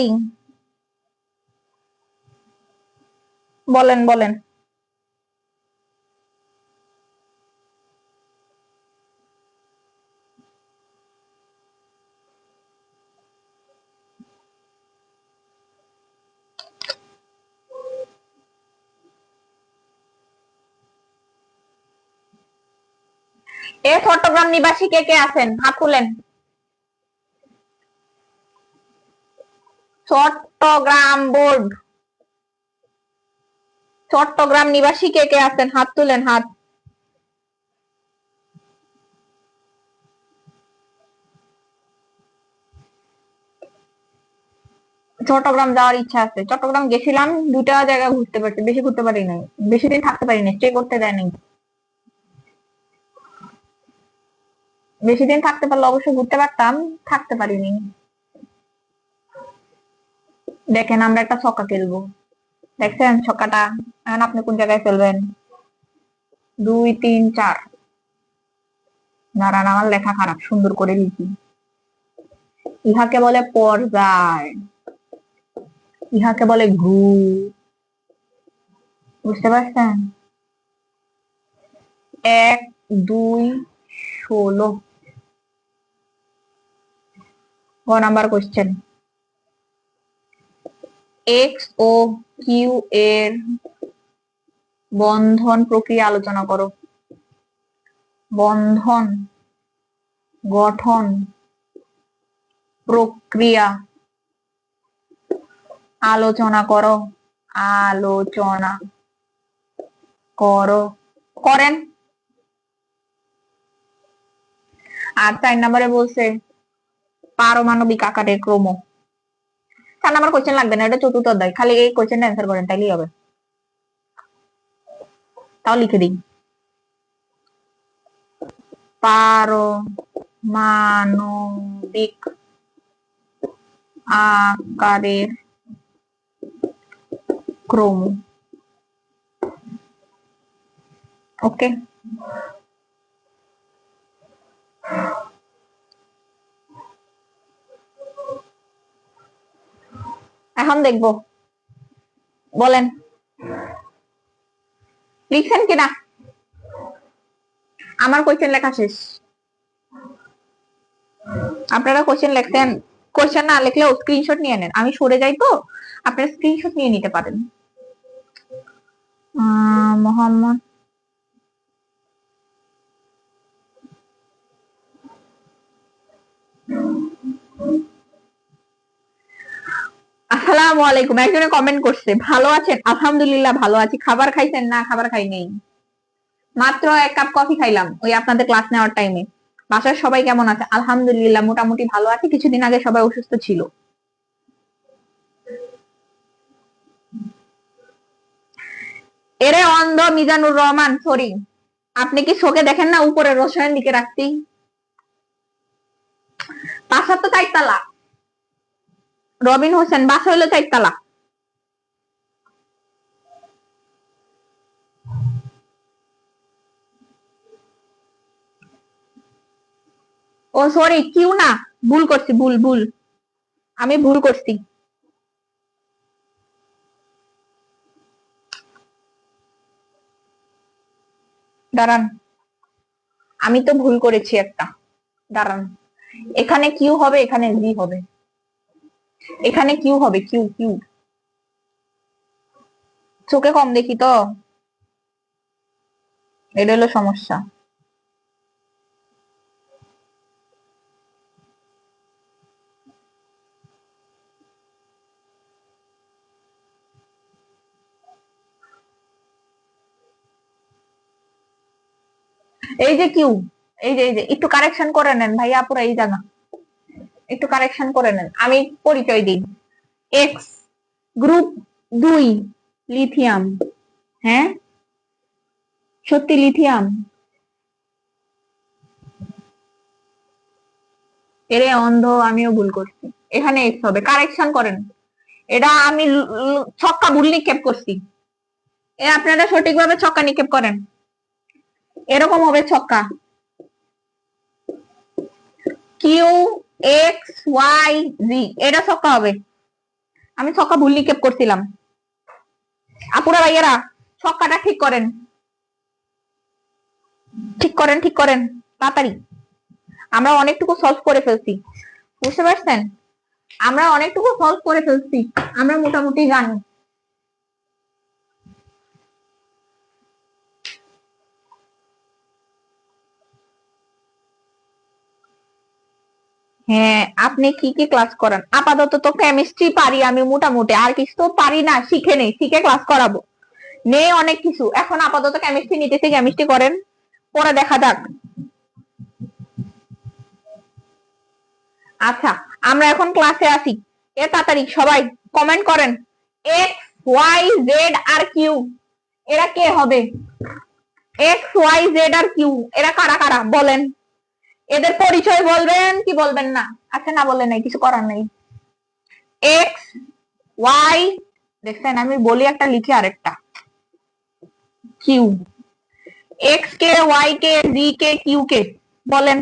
বলেন বলেন। এ চট্টগ্রাম নিবাসী কে কে আছেন হাত তুলেন। চট্টগ্রাম বোর্ড, চট্টগ্রাম নিবাসী কে কে আছেন হাত তুলেন, হাত। চট্টগ্রাম যাওয়ার ইচ্ছা আছে, চট্টগ্রাম গেছিলাম, দুটা জায়গা ঘুরতে পারছি, বেশি ঘুরতে পারি নাই, বেশি দিন থাকতে পারি নাই, স্টে করতে দেয় নাই। বেশি দিন থাকতে পারলে অবশ্যই ঘুরতে পারতাম, থাকতে পারিনি। দেখেন আমরা একটা ছক্কা খেলবো, দেখছেন ছক্কাটা? এখন আপনি কোন জায়গায় ফেলবেন? 2 3 4। দাঁড়ান, আমার লেখা খারাপ, সুন্দর করে লিখি। ইহাকে বলে পর্যায়, ইহাকে বলে গ্রুপ, বুঝতে পারছেন? 1 2 16। Number question, x O Q এর বন্ধন প্রক্রিয়া আলোচনা করো। বন্ধন গঠন প্রক্রিয়া আলোচনা করো। আলোচনা করো, করেন। আর 4 নম্বরে বলছে পারমাণবিক আকারের ক্রম। 4 নম্বর কোশ্চেন লাগবে না, এটা চতুর্থ অধ্যায়, খালি এই কোশ্চেনটা অ্যান্সার করেন তাইলেই হবে। তাও লিখে দিই, পারমাণবিক আকারের ক্রম। ওকে, এখন দেখবো, বলেন লিখছেন কিনা। আমার কোশ্চেন লেখা শেষ, আপনারা কোশ্চেন লিখতেন। কোশ্চেন না লিখলেও স্ক্রিনশট নিয়ে নেন, আমি সরে যাই তো, আপনারা স্ক্রিনশট নিয়ে নিতে পারেন। মোহাম্মদ আসসালামু আলাইকুম, একজনে কমেন্ট করছে ভালো আছেন, আলহামদুলিল্লাহ ভালো আছি। খাবার খাইছেন? না খাবার খাই নেই, মাত্র 1 কাপ কফি খাইলাম ওই আপনাদের ক্লাস নেওয়ার টাইমে। বাসার সবাই কেমন আছে? আলহামদুলিল্লাহ মোটামুটি ভালো আছে, কিছুদিন আগে সবাই অসুস্থ ছিল। এরে অন্ধ মিজানুর রহমান, সরি, আপনি কি চোখে দেখেন না উপরে রসায়ন দিকে রাখছি? বাসা তো 4 তলা, রবিন হোসেন বাসা হইলো 4 তলা। ও সরি, কিউ না, ভুল করছি, ভুল ভুল, আমি ভুল করছি। দাঁড়ান, আমি তো ভুল করেছি একটা, দাঁড়ান, এখানে কিউ হবে, এখানে জি হবে, এখানে কিউ হবে, কিউ কিউ। চোখে কম দেখি তো, এটা হলো সমস্যা। এই যে কিউ, এই যে একটু কারেকশন করে নেন ভাইয়া আপুরা, এই জায়গা একটু কারেকশন করে নেন। আমি পরিচয় দিই। X group 2 lithium. হ্যাঁ সত্যি লিথিয়াম। এরে অন্ধ, আমিও ভুল করছি। এখানে এক্স হবে, কারেকশন করেন। এটা আমি ছক্কা ভুল নিক্ষেপ করছি। আপনারা সঠিকভাবে ছক্কা নিক্ষেপ করেন, এরকম হবে ছক্কা। কিউ এক্স ওয়াই জি, এটা ছক্কা হবে। আমি ছক্কা ভুল নিক্ষেপ করছিলাম। আপুরা ভাইয়েরা ছক্কাটা ঠিক করেন, ঠিক করেন, ঠিক করেন তাড়াতাড়ি। আমরা অনেকটুকু সলভ করে ফেলছি, বুঝতে পারছেন? আমরা অনেকটুকু সলভ করে ফেলছি, আমরা মোটামুটি জানি। হ্যাঁ আপনি কি কি ক্লাস করান? আপাতত তো কেমিস্ট্রি পারি আমি মোটামুটি, আর কিছু তো পারি না, শিখে নেই, শিখে ক্লাস করাবো। নেই অনেক কিছু, এখন আপাতত কেমিস্ট্রি নিতেছি, কেমিস্ট্রি করেন, পরে দেখা যাক। আচ্ছা আমরা এখন ক্লাসে আসি। এ তাড়াতাড়ি সবাই কমেন্ট করেন। এক্স ওয়াই জেড আর কিউ, এরা কে হবে? এক্স ওয়াই জেড আর কিউ এরা কারা কারা বলেন? এদের পরিচয় বলবেন কি বলবেন না? আচ্ছা না বলেন নাই, কিছু করার নাই। এক্স ওয়াই, দেখছেন আমি বলি একটা লিখি আরেকটা, কিউ। এক্স কে, ওয়াই কে, জি কে, কিউ কে বলেন।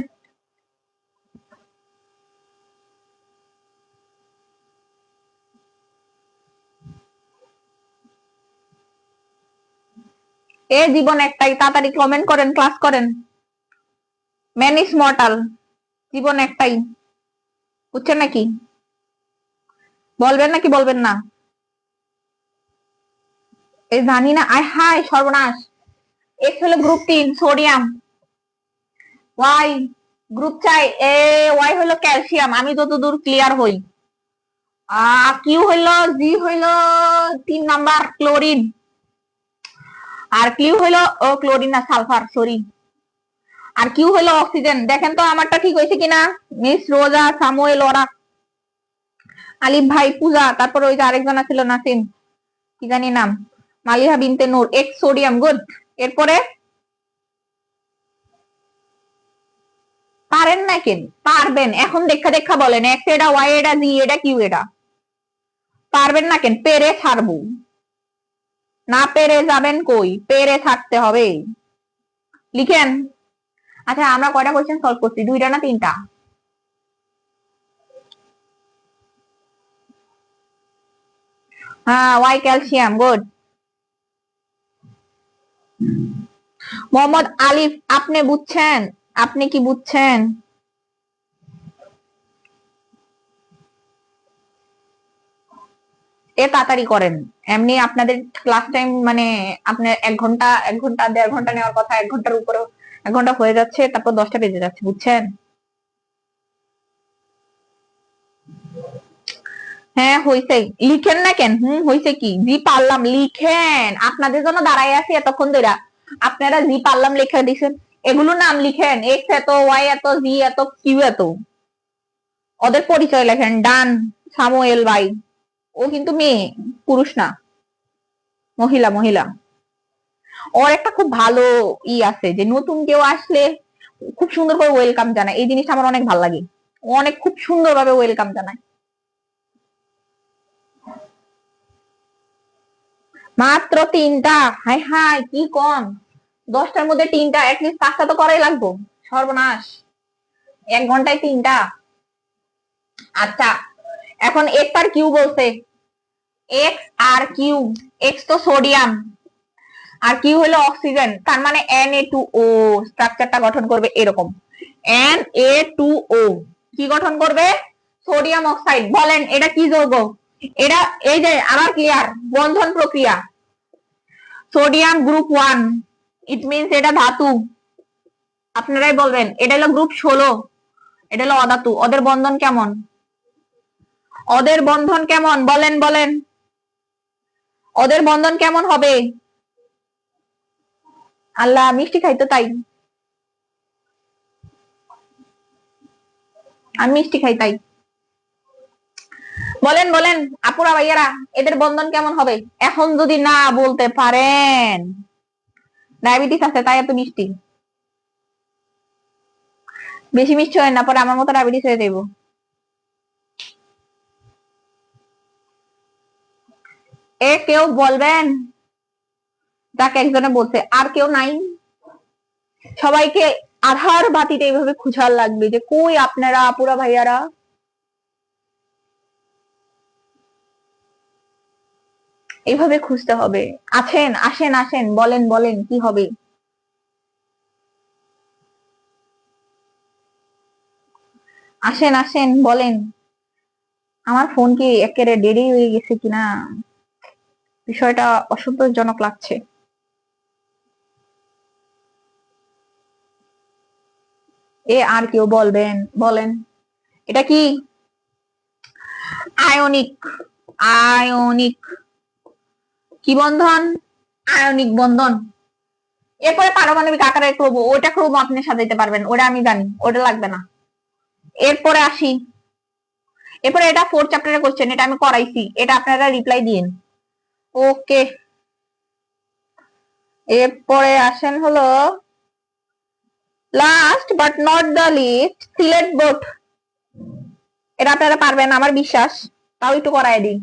এ জীবন একটাই, তাড়াতাড়ি কমেন্ট করেন, ক্লাস করেন। ম্যান ইজ মর্টাল, জীবন একটাই, বুঝছেন নাকি? বলবেন নাকি বলবেন না? এই জানি না, আয় হায় সর্বনাশ। এক্স হলো গ্রুপ 3 সোডিয়াম, ওয়াই গ্রুপ 4 এ, ওয়াই হলো ক্যালসিয়াম, আমি যতদূর ক্লিয়ার হই। কিউ হইলো, জি হইলো 3 নাম্বার ক্লোরিন, আর কিউ হইলো ও ক্লোরিন না সালফার, সরি। আর কিউ হইলো অক্সিজেন। দেখেন তো আমারটা ঠিক হয়েছে কিনা? মিস রোজা, সামুয়েল, ওরা, আলিফ ভাই, পূজা, তারপর ওই যে আরেকজন ছিল নাসিম, কি জানি নাম, মালিহা বিনতে নূর। X sodium, good. এরপরে পারেন না কেন? পারবেন, এখন দেখা দেখা বলেন। এক্স এটা, ওয়াই এটা, জি এটা, কিউ এটা। পারবেন না কেন? পেরে ছাড়বো না? পেরে যাবেন কই? পেরে থাকতে হবে, লিখেন। আচ্ছা আমরা কয়টা কোয়েশ্চেন সলভ করছি? 2টা না 3টা? হ্যাঁ ওয়াই ক্যালসিয়াম, গুড। মোহাম্মদ আলিফ, আপনি বুঝছেন? আপনি কি বুঝছেন? এ তাড়াতাড়ি করেন। এমনি আপনাদের ক্লাস টাইম মানে আপনার 1 ঘন্টা, 1 ঘন্টা 1.5 ঘন্টা নেওয়ার কথা, 1 ঘন্টার উপরে 1 ঘন্টা হয়ে যাচ্ছে, তারপর 10টা বেজে যাচ্ছে, বুঝছেন? হ্যাঁ হইছে, লিখেন না কেন? হইছে কি? জি পারলাম, লিখেন। আপনাদের জন্য দাঁড়াই আছি এতক্ষণ ধরে, আপনারা জি পারলাম লিখে দিছেন। এগুলো নাম লিখেন, এক্স এত, ওয়াই এত, জি এত, কিউ এত, ওদের পরিচয় লেখেন। ডান। সামুয়েল ভাই, ও কিন্তু মেয়ে, পুরুষ না, মহিলা, মহিলা। ওর একটা খুব ভালো আছে যে নতুন কেউ আসলে খুব সুন্দর করে ওয়েলকাম জানায়, এই জিনিসটা আমার অনেক ভালো লাগে। ও অনেক খুব সুন্দর ভাবে ওয়েলকাম জানায়। মাত্র 3টা? হাই হাই কি কম! 10টার মধ্যে 3টা, অ্যাটলিস্ট 5টা তো করাই লাগবো। সর্বনাশ, 1 ঘন্টায় 3টা! আচ্ছা এখন এক্স আর কিউ বলছে, এক্স আর কিউ। এক্স তো সোডিয়াম, আর কিউ হলো অক্সিজেন, তার মানে Na2O স্ট্রাকচারটা গঠন করবে এরকম। Na2O কি গঠন করবে? Sodium oxide. বলেন এটা কি যৌগ? এটা, এই যে আবার ক্লিয়ার, বন্ধন প্রক্রিয়া। সোডিয়াম গ্রুপ 1, ইট মিনস এটা ধাতু। আপনারাই বলবেন। এটা হলো গ্রুপ 16, এটা হলো অধাতু। ওদের বন্ধন কেমন? ওদের বন্ধন কেমন বলেন, বলেন। ওদের বন্ধন কেমন হবে? আল্লাহ, মিষ্টি খাইতো তাই। আমি মিষ্টি খাই তাই। বলেন বলেন আপুরা ভাইয়ারা, এদের বন্ধন কেমন হবে? এখন যদি না বলতে পারেন ডায়াবেটিস আছে তাই এত মিষ্টি। বেশি মিষ্টি হয় না, পরে আমার মতো ডায়াবেটিস হয়ে যাইব। এ কেউ বলবেন? যাকে একজনে বলছে, আর কেউ নাই? সবাইকে আধার বাতিতে এইভাবে খুঁজার লাগবে যে কই আপনারা আপুরা ভাইয়ারা। এইভাবে খুঁজতে হবে। আছেন, আসেন আসেন, বলেন বলেন কি হবে? আসেন আসেন বলেন। আমার ফোন কি একেবারে দেরি হয়ে গেছে কিনা, বিষয়টা অসন্তোষজনক লাগছে। এ আর কেউ বলবেন? বলেন। এটা কি? আয়নিক। আয়নিক কি বন্ধন? আয়নিক বন্ধন। এরপরে পারমাণবিক আকারে ক্রোম, ওটা ক্রোম আপনি সাজাইতে পারবেন, ওটা আমি জানি, ওটা লাগবে না। এরপরে আসি, এরপরে এটা 4th চ্যাপ্টারের কোশ্চেন, এটা আমি করাইছি, এটা আপনারা রিপ্লাই দিন। ওকে, এরপরে আসেন হলো last but not the least, Sylhet board. এটা আপনারা পারবেন আমার বিশ্বাস, তাও একটু করাই দিই।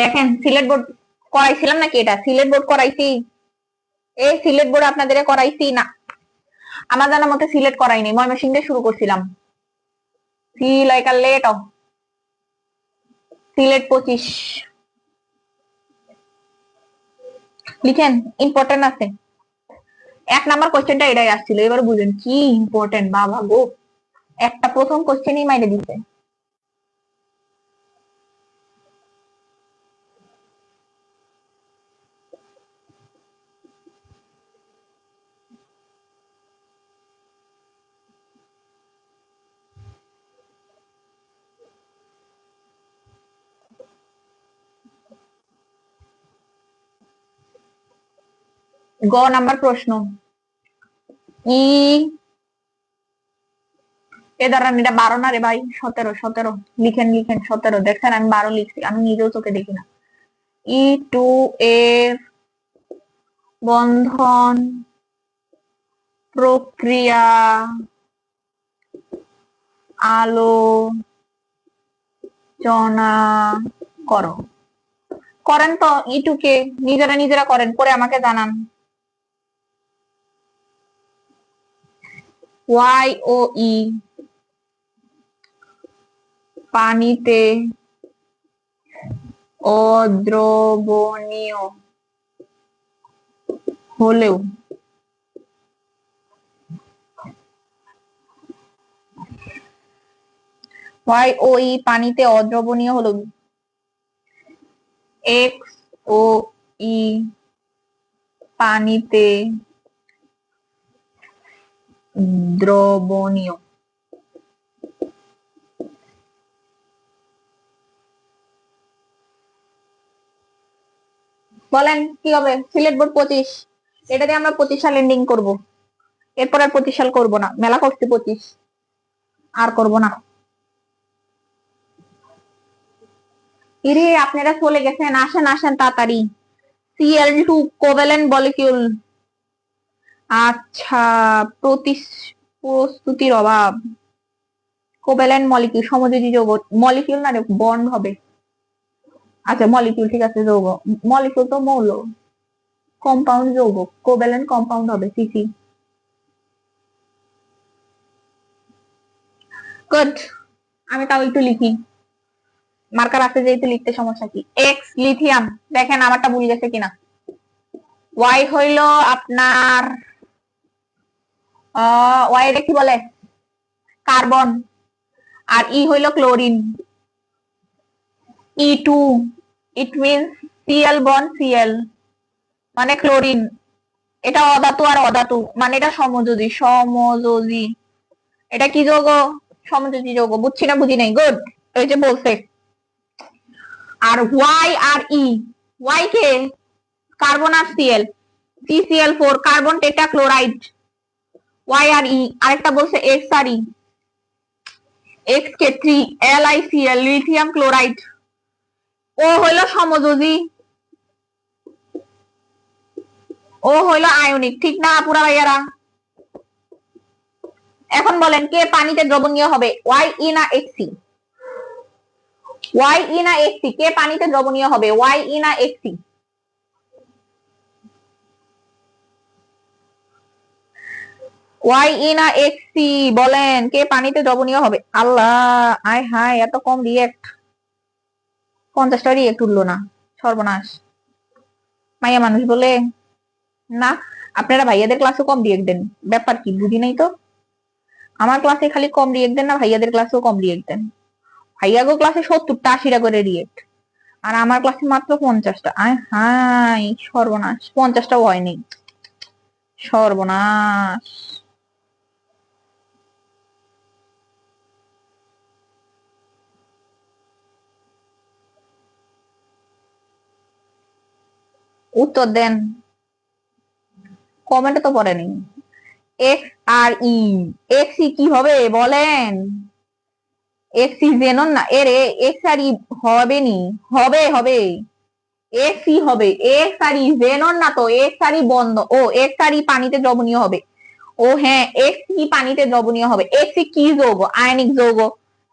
লেখেন সিলেট বোর্ড করাইছিলাম নাকি? এটা সিলেট বোর্ড করাইছি? এই সিলেট বোর্ড আপনাদের করাইছি না? আমার জানা মতে সিলেট করাইনি, ময়মনসিংহ দিয়ে শুরু করছিলাম। See like a lot of Sylhet 25 লিখেন, ইম্পর্টেন্ট আছে। 1 নাম্বার কোশ্চেনটা এটাই আসছিল, এবার বুঝেন কি ইম্পর্টেন্ট বাবা গো। একটা প্রথম কোশ্চেনই মাইরে দিতে। নাম্বার প্রশ্ন, ই এ দাঁড়ান, এটা 12 না রে ভাই, 17 17 লিখেন লিখেন 17। দেখছেন আমি 12 লিখছি, আমি নিজেও চোখে দেখি না। টু এর বন্ধন প্রক্রিয়া আলোচনা করো। করেন তো ইটুকে, নিজেরা নিজেরা করেন, করে আমাকে জানান। ওয়াই ও ই পানিতে অদ্রবণীয় হলেও পানিতে অদ্রবণীয় হলেও এক্স ও ই পানিতে দ্রবণীয়। বলেন কি হবে? সিলেট বোর্ড 25, এটা দিয়ে আমরা 25 সাল এন্ডিং করবো। এরপর আর 25 সাল করবো না, মেলা করছি 25, আর করবো না। ইরে আপনারা চলে গেছেন, আসেন আসেন তাড়াতাড়ি। Cl2 covalent molecule. আচ্ছা, প্রস্তুতির অভাব। কোভ্যালেন্ট মলিকিউল, সমযোজী যৌগ, মলিকিউল না রে, বন্ড হবে। আচ্ছা মলিকিউল ঠিক আছে, যৌগ। মলিকিউল তো মৌল, কম্পাউন্ড যৌগ, কোভ্যালেন্ট কম্পাউন্ড হবে, সিসি। গুড, আমি তাও একটু লিখি, মার্কার আছে যেহেতু লিখতে সমস্যা কি। এক্স লিথিয়াম, দেখেন আমারটা ভুল গেছে কিনা। ওয়াই হইল আপনার ওয়াই এটা কি বলে, কার্বন। আর ই হইল chlorine. E2, it means CL bond CL, মানে ক্লোরিন। এটা অধাতু আর অধাতু, মানে এটা সমযোজী, সমযোজী। এটা কি যৌগ? সমযোজী যৌগ। বুঝছি না বুঝি নাই, গুড, এই যে বলছে। আর ওয়াই আর ই, ওয়াই কে? কার্বন আর Cl, CCl4 carbon tetrachloride, YRE, আরেকটা বলছে XRE, XK3, LiCl, lithium chloride. ও হইল সমযোজী, ও হইল আয়নিক, ঠিক না পুরা ভাইয়ারা? এখন বলেন কে পানিতে দ্রবণীয় হবে, YE না XC? YE না XC, কে পানিতে দ্রবণীয় হবে, YE না XC? YE না XC বলেন, কে পানিতে দ্রবণীয় হবে? আল্লাহ, আয় হায়, এত কম রিয়েক্ট, 50টা রিয়েক্ট উঠলো না, সর্বনাশ। মাইয়া মানুষ বলে না। আপনারা ভাইয়াদের ক্লাসে কম রিয়েক্ট দেন, ব্যাপার কি বুঝি নাই তো। আমার ক্লাসে খালি কম রিয়েক্ট দেন না, ভাইয়াদের ক্লাসেও কম রিয়েক্ট দেন। ভাইয়াগো ক্লাসে 70টা 80টা করে রিয়েক্ট, আর আমার ক্লাসে মাত্র 50টা। আয় হাই, সর্বনাশ, 50টাও হয়নি, সর্বনাশ। উত্তর দেন, কমেন্টে তো পড়েনি। এক্স আর ই, এক্স ই কি হবে বলেন? এক্স ই জেনন না, এর এক্স আর ই হবে নি, হবে হবে, এক্স ই হবে, এক্স আর ই জেনন না তো, এক্স আর ই বন্ধ। ও এক্স আর ই পানিতে দ্রবণীয় হবে, ও হ্যাঁ, এক্স ই পানিতে দ্রবণীয় হবে। এক্স ই কি যৌগ, আয়নিক যৌগ,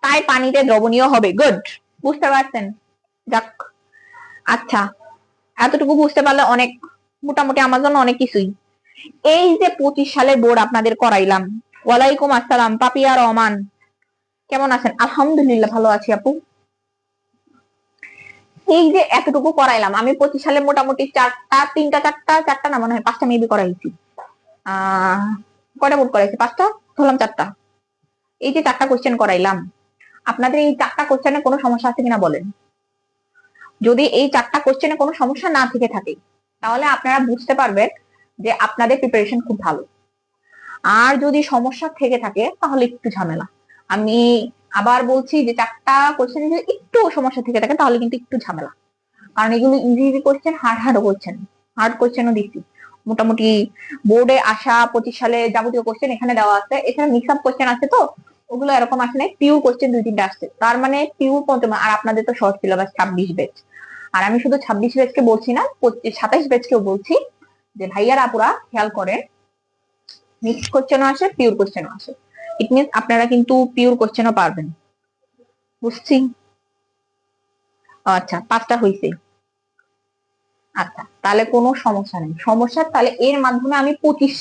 তাই পানিতে দ্রবণীয় হবে। গুড, বুঝতে পারছেন? যাক, আচ্ছা, এতটুকু বুঝতে পারলে অনেক, মোটামুটি আমার জন্য অনেক কিছুই। এই যে 25 সালের বোর্ড আপনাদের করাইলাম। ওয়ালাইকুম আসসালাম পাপিয়া রহমান, কেমন আছেন? আলহামদুলিল্লাহ ভালো আছি আপু। এই যে এতটুকু করাইলাম আমি 25 সালে মোটামুটি চারটা না মনে হয় 5টা মেবি করাইছি। কয়টা বোর্ড করাইছি? 5টা, ধরলাম 4টা। এই যে 4টা কোশ্চেন করাইলাম, আপনাদের এই 4টা কোশ্চেনে কোনো সমস্যা আছে কিনা বলেন? যদি এই 4টা কোশ্চেনে কোনো সমস্যা না থেকে থাকে, তাহলে আপনারা বুঝতে পারবেন যে আপনাদের প্রিপারেশন খুব ভালো। আর যদি সমস্যা থেকে থাকে তাহলে একটু ঝামেলা। আমি আবার বলছি যে 4টা কোশ্চেনে যদি একটু সমস্যা থেকে থাকে তাহলে কিন্তু একটু ঝামেলা, কারণ এগুলো easy easy question, hard question, hard কোশ্চেনও দিচ্ছি। মোটামুটি বোর্ডে আসা 25 সালে যাবতীয় কোশ্চেন এখানে দেওয়া আছে, এখানে মিক্স আপ কোশ্চেন আছে, তো ওগুলো এরকম আসলে পিউ কোশ্চেন 2-3টা আসছে, তার মানে পিউ পঞ্চম। আর আপনাদের তো শর্ট সিলেবাস 26 ব্যাচ, আর আমি শুধু 26 ব্যাচকে বলছি না, 27 ব্যাচকেও বলছি যে ভাইয়ারা আপুরা খেয়াল করেন, মিক্স কোশ্চেনও আসে, পিওর কোশ্চেনও আসে। ইট মিনস আপনারা কিন্তু পিওর কোশ্চেনও পারবেন, বুঝছি? আচ্ছা, 5টা হইছে। আচ্ছা, তাহলে কোনো সমস্যা নেই। সমস্যা তাহলে এর মাধ্যমে আমি 25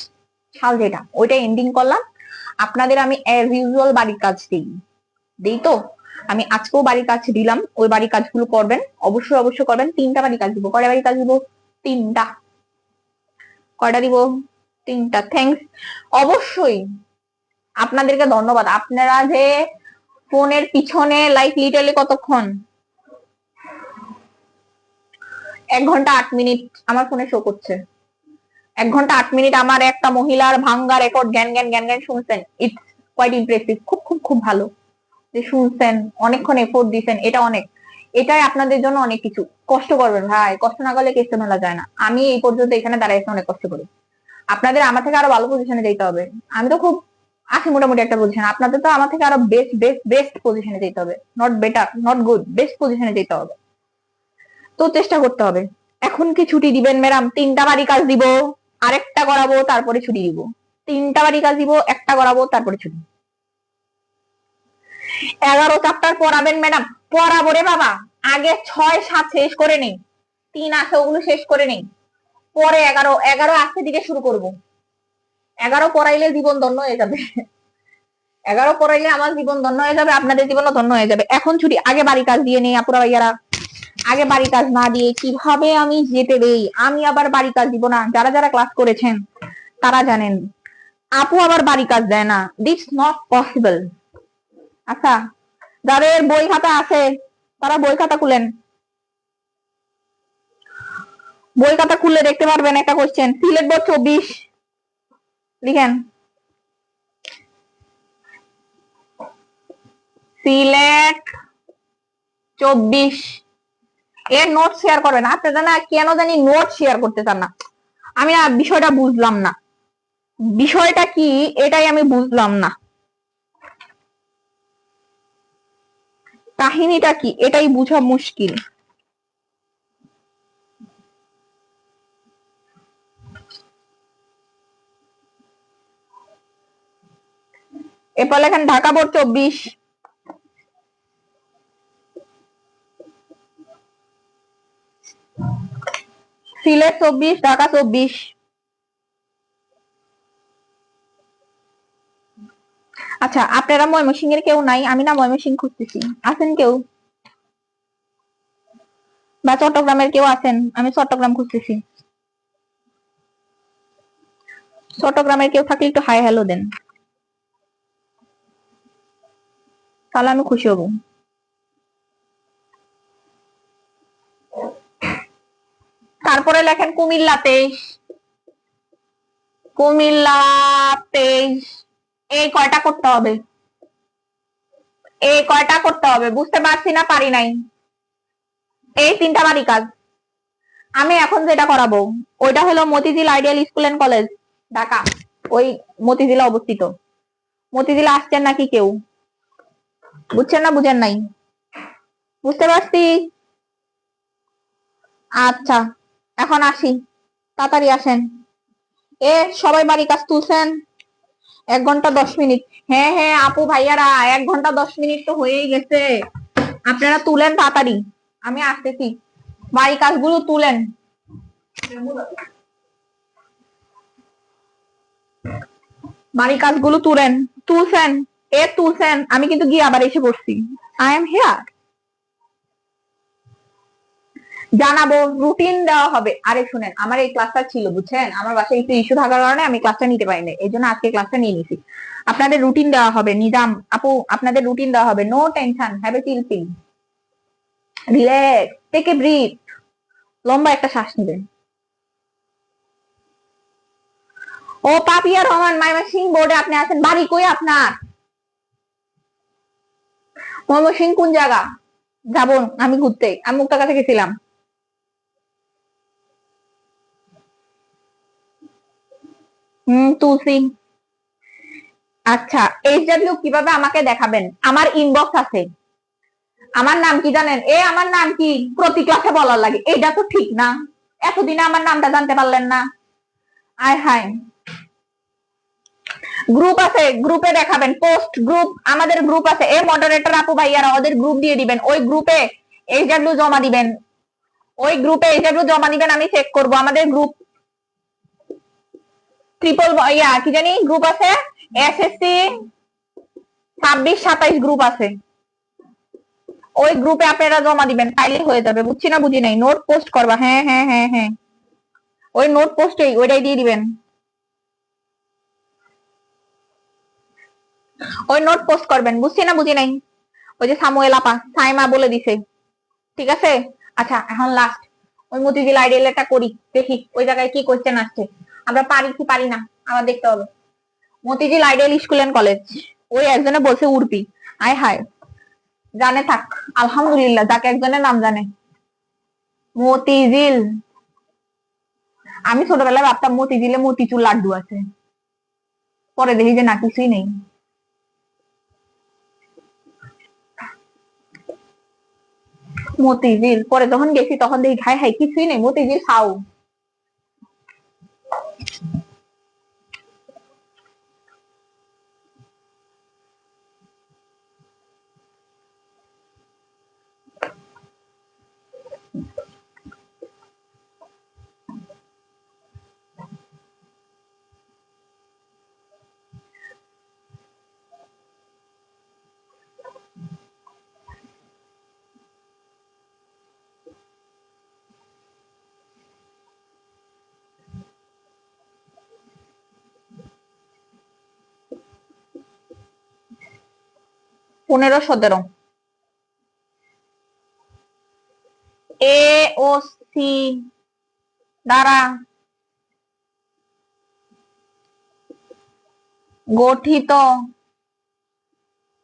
সাল যেটা ওইটা এন্ডিং করলাম। আপনাদের আমি অ্যাজ ইউজুয়াল বাড়ির কাজ দিই তো, আমি আজকেও বাড়ির কাজ দিলাম, ওই বাড়ির কাজগুলো করবেন, অবশ্যই অবশ্যই করবেন। 3টা বাড়ির কাজ দিব। কয়টা বাড়ির কাজ দিব? 3টা। কয়টা দিব? 3টা। থ্যাংকস, অবশ্যই আপনাদেরকে ধন্যবাদ। আপনারা যে ফোনের পিছনে লাইক লিটারলি কতক্ষণ, 1 ঘন্টা 8 মিনিট আমার ফোনে শো করছে। 1 ঘন্টা 8 মিনিট আমার একটা মহিলার ভাঙ্গা রেকর্ড জ্ঞান জ্ঞান জ্ঞান জ্ঞান শুনছেন। ইটস কোয়াইট ইমপ্রেসিভ, খুব খুব খুব ভালো যে শুনছেন, অনেকক্ষণ এফোর্ট দিচ্ছেন, এটা অনেক। এটাই আপনাদের জন্য অনেক কিছু। কষ্ট করবেন ভাই, কষ্ট না করলে কেসে মেলা যায় না। আমি এই পর্যন্ত এখানে দাঁড়াইছি অনেক কষ্ট করি। আপনাদের আমার থেকে আরো ভালো পজিশনে যেতে হবে। আমি তো খুব আছি মোটামুটি একটা পজিশন, আপনাদের তো আমার থেকে আরো বেস্ট বেস্ট বেস্ট পজিশনে যেতে হবে। Not better, not good, best পজিশনে যেতে হবে, তো চেষ্টা করতে হবে। এখন কি ছুটি দিবেন ম্যাডাম? 3টা বাড়ি কাজ দিব, আরেকটা করাবো, তারপরে ছুটি দিব। 3টা বাড়ি কাজ দিব, একটা করাবো, তারপরে ছুটি। 11 চ্যাপ্টার পড়াবেন ম্যাডাম? পড়াবো রে বাবা, আগে 6-7 শেষ করে নেই, 3 আছে ওগুলো শেষ করে নেই, পরে 11 আজকে দিকে শুরু করব। 11 পড়াইলে জীবন ধন্য হয়ে যাবে। 11 পড়াইলে আমার জীবন ধন্য হয়ে যাবে, আপনাদের জীবনও ধন্য হয়ে যাবে। এখন ছুটি, আগে বাড়ি কাজ দিয়ে নেই আপুরা ভাইয়ারা। আগে বাড়ি কাজ না দিয়ে কিভাবে আমি যেতে দেই? আমি আবার বাড়ি কাজ দিব না? যারা যারা ক্লাস করেছেন তারা জানেন, আপু আবার বাড়ি কাজ দেয় না, দিটস নট পসিবল। আচ্ছা, যাদের বই খাতা আছে তারা বই খাতা খুলেন, বই খাতা খুললে দেখতে পারবেন একটা কোশ্চেন, সিলেট বোর্ড 24 লিখেন, সিলেট 24 এর নোট শেয়ার করবেন। আপনারা না কেন জানি নোট শেয়ার করতে চান না। আমি না বিষয়টা বুঝলাম না, বিষয়টা কি এটাই আমি বুঝলাম না, কাহিনীটা কি এটাই বুঝা মুশকিল। এরপর লেখেন ঢাকা বোর্ড 24, সিলেট 24, ঢাকা 24। আচ্ছা, আপনারা ময়মনসিংহ এর কেউ নাই? আমি না ময়মনসিংহ খুঁজতেছি, আছেন কেউ? বা চট্টগ্রামের কেউ আছেন? আমি চট্টগ্রাম খুঁজতেছি। চট্টগ্রামের কেউ থাকলে একটু হাই হ্যালো দেন, তাহলে আমি খুশি হব। তারপরে লেখেন কুমিল্লা 23, কুমিল্লা 23। এই কয়টা করতে হবে? এই কয়টা করতে হবে? বুঝতে পারছি না, পারি নাই। এই 3টা বাড়ি কাজ। আমি এখন যেটা করাবো ওইটা হলো Motijheel ideal school and college, Dhaka. ওই মতিঝিলে অবস্থিত। মতিঝিলে আসছেন নাকি কেউ? বুঝছেন না বুঝেন নাই? বুঝতে পারছি। আচ্ছা, এখন আসি, তাড়াতাড়ি আসেন। এ সবাই বাড়ি কাজ তুলছেন? 1 ঘন্টা 10 মিনিট। হ্যাঁ হ্যাঁ আপু ভাইয়ারা, 1 ঘন্টা 10 মিনিট তো হয়েই গেছে। আপনারা তুলেন তাড়াতাড়ি, আমি আসতেছি। বাড়ি কাজগুলো তুলেন। বাড়ি কাজগুলো তুলেন। তুলছেন? তুলছেন? আমি কিন্তু গিয়ে আবার এসে পড়ছি। I am here. জানাবো, রুটিন দেওয়া হবে। আরে শুনেন, আমার এই ক্লাসটা ছিল বুঝছেন, আমার বাসায় একটু ইস্যু থাকার কারণে আমি ক্লাসটা নিতে পারিনি, এই জন্য আজকে ক্লাসটা নিয়ে নিছি। আপনাদের রুটিন দেওয়া হবে, নিজাম আপু আপনাদের রুটিন দেওয়া হবে, no tension, have a chill pill, relax, take a breath, লম্বা একটা শ্বাস নেবেন। ও পাপিয়া রহমান, ময়মনসিংহ বোর্ডে আপনি আছেন? বাড়ি কই আপনার? ময়মনসিংহ কোন জায়গা? যাবো আমি ঘুরতে, আমি মুক্তার কাছে গেছিলাম। তুলসী। আচ্ছা, এইচডব্লিউ কিভাবে আমাকে দেখাবেন? আমার ইনবক্স আছে। আমার নাম কি জানেন? আমার নাম কি প্রতি ক্লাসে বলার লাগে? এটা তো ঠিক না। এতদিনে আমার নামটা জানতে পারলেন না? আয় হায়। গ্রুপ আছে, গ্রুপে দেখাবেন, পোস্ট গ্রুপ, আমাদের গ্রুপ আছে। মডারেটর আপু ভাইয়ারা ওদের গ্রুপ দিয়ে দিবেন, ওই গ্রুপে এইচডব্লিউ জমা দিবেন, ওই গ্রুপে এইচডব্লিউ জমা দিবেন, আমি চেক করব। আমাদের গ্রুপ ট্রিপল কি জানি গ্রুপ আছে, এসএসসি 26-27 গ্রুপ আছে, ওই গ্রুপে আপনারা জমা দিবেন, তাইলে হয়ে যাবে। বুঝছি না বুঝি নাই, নোট পোস্ট করবা। হ্যাঁ হ্যাঁ হ্যাঁ হ্যাঁ, ওই নোট পোস্টেই ওইটাই দিয়ে দিবেন, ওই নোট পোস্ট করবেন। বুঝছি না বুঝি নাই, ওই যে সামুয়েল আপা সাইমা বলে দিছে। ঠিক আছে। আচ্ছা, এখন লাস্ট ওই মতিঝিল আইডিয়ালটা করি, দেখি ওই জায়গায় কি কোশ্চেন আসছে, আমরা পারি কি পারি না আবার দেখতে হবে। Motijheel ideal school and college, ওই একজনে বলছে উর্পি। আয় হায়, জানে থাক, আলহামদুলিল্লাহ যাকে একজনের নাম জানে। মতিঝিল, আমি ছোটবেলায় ভাবতাম মতিঝিলে মতিচুর লাড্ডু আছে, পরে দেখি যে না, কিছুই নেই। মতিঝিল, পরে যখন গেছি তখন দেখি হাই হাই কিছুই নেই, মতিঝিল খাও। পনেরো 17, এ ও সি দ্বারা গঠিত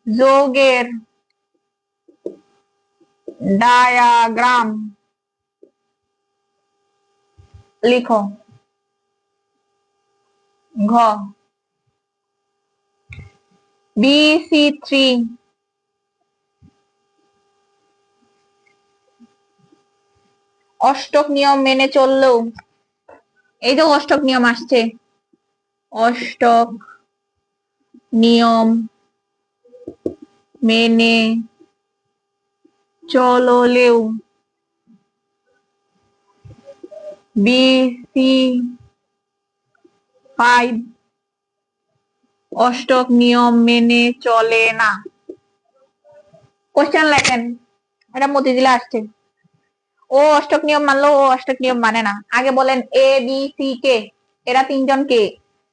যৌগের ডায়াগ্রাম লিখো। ঘ BC3 অষ্টক নিয়ম মেনে চললেও, এই যে অষ্টক নিয়ম আসছে, অষ্টক নিয়ম মেনে চললেও BC5 অষ্টক নিয়ম মেনে চলে না। কোশ্চেন লেখেন, এটা মতিঝিলে আসছে। ও অষ্টক নিয়ম মানলো, ও অষ্টক নিয়ম মানে না। আগে বলেন ABC কে, এরা তিনজন কে,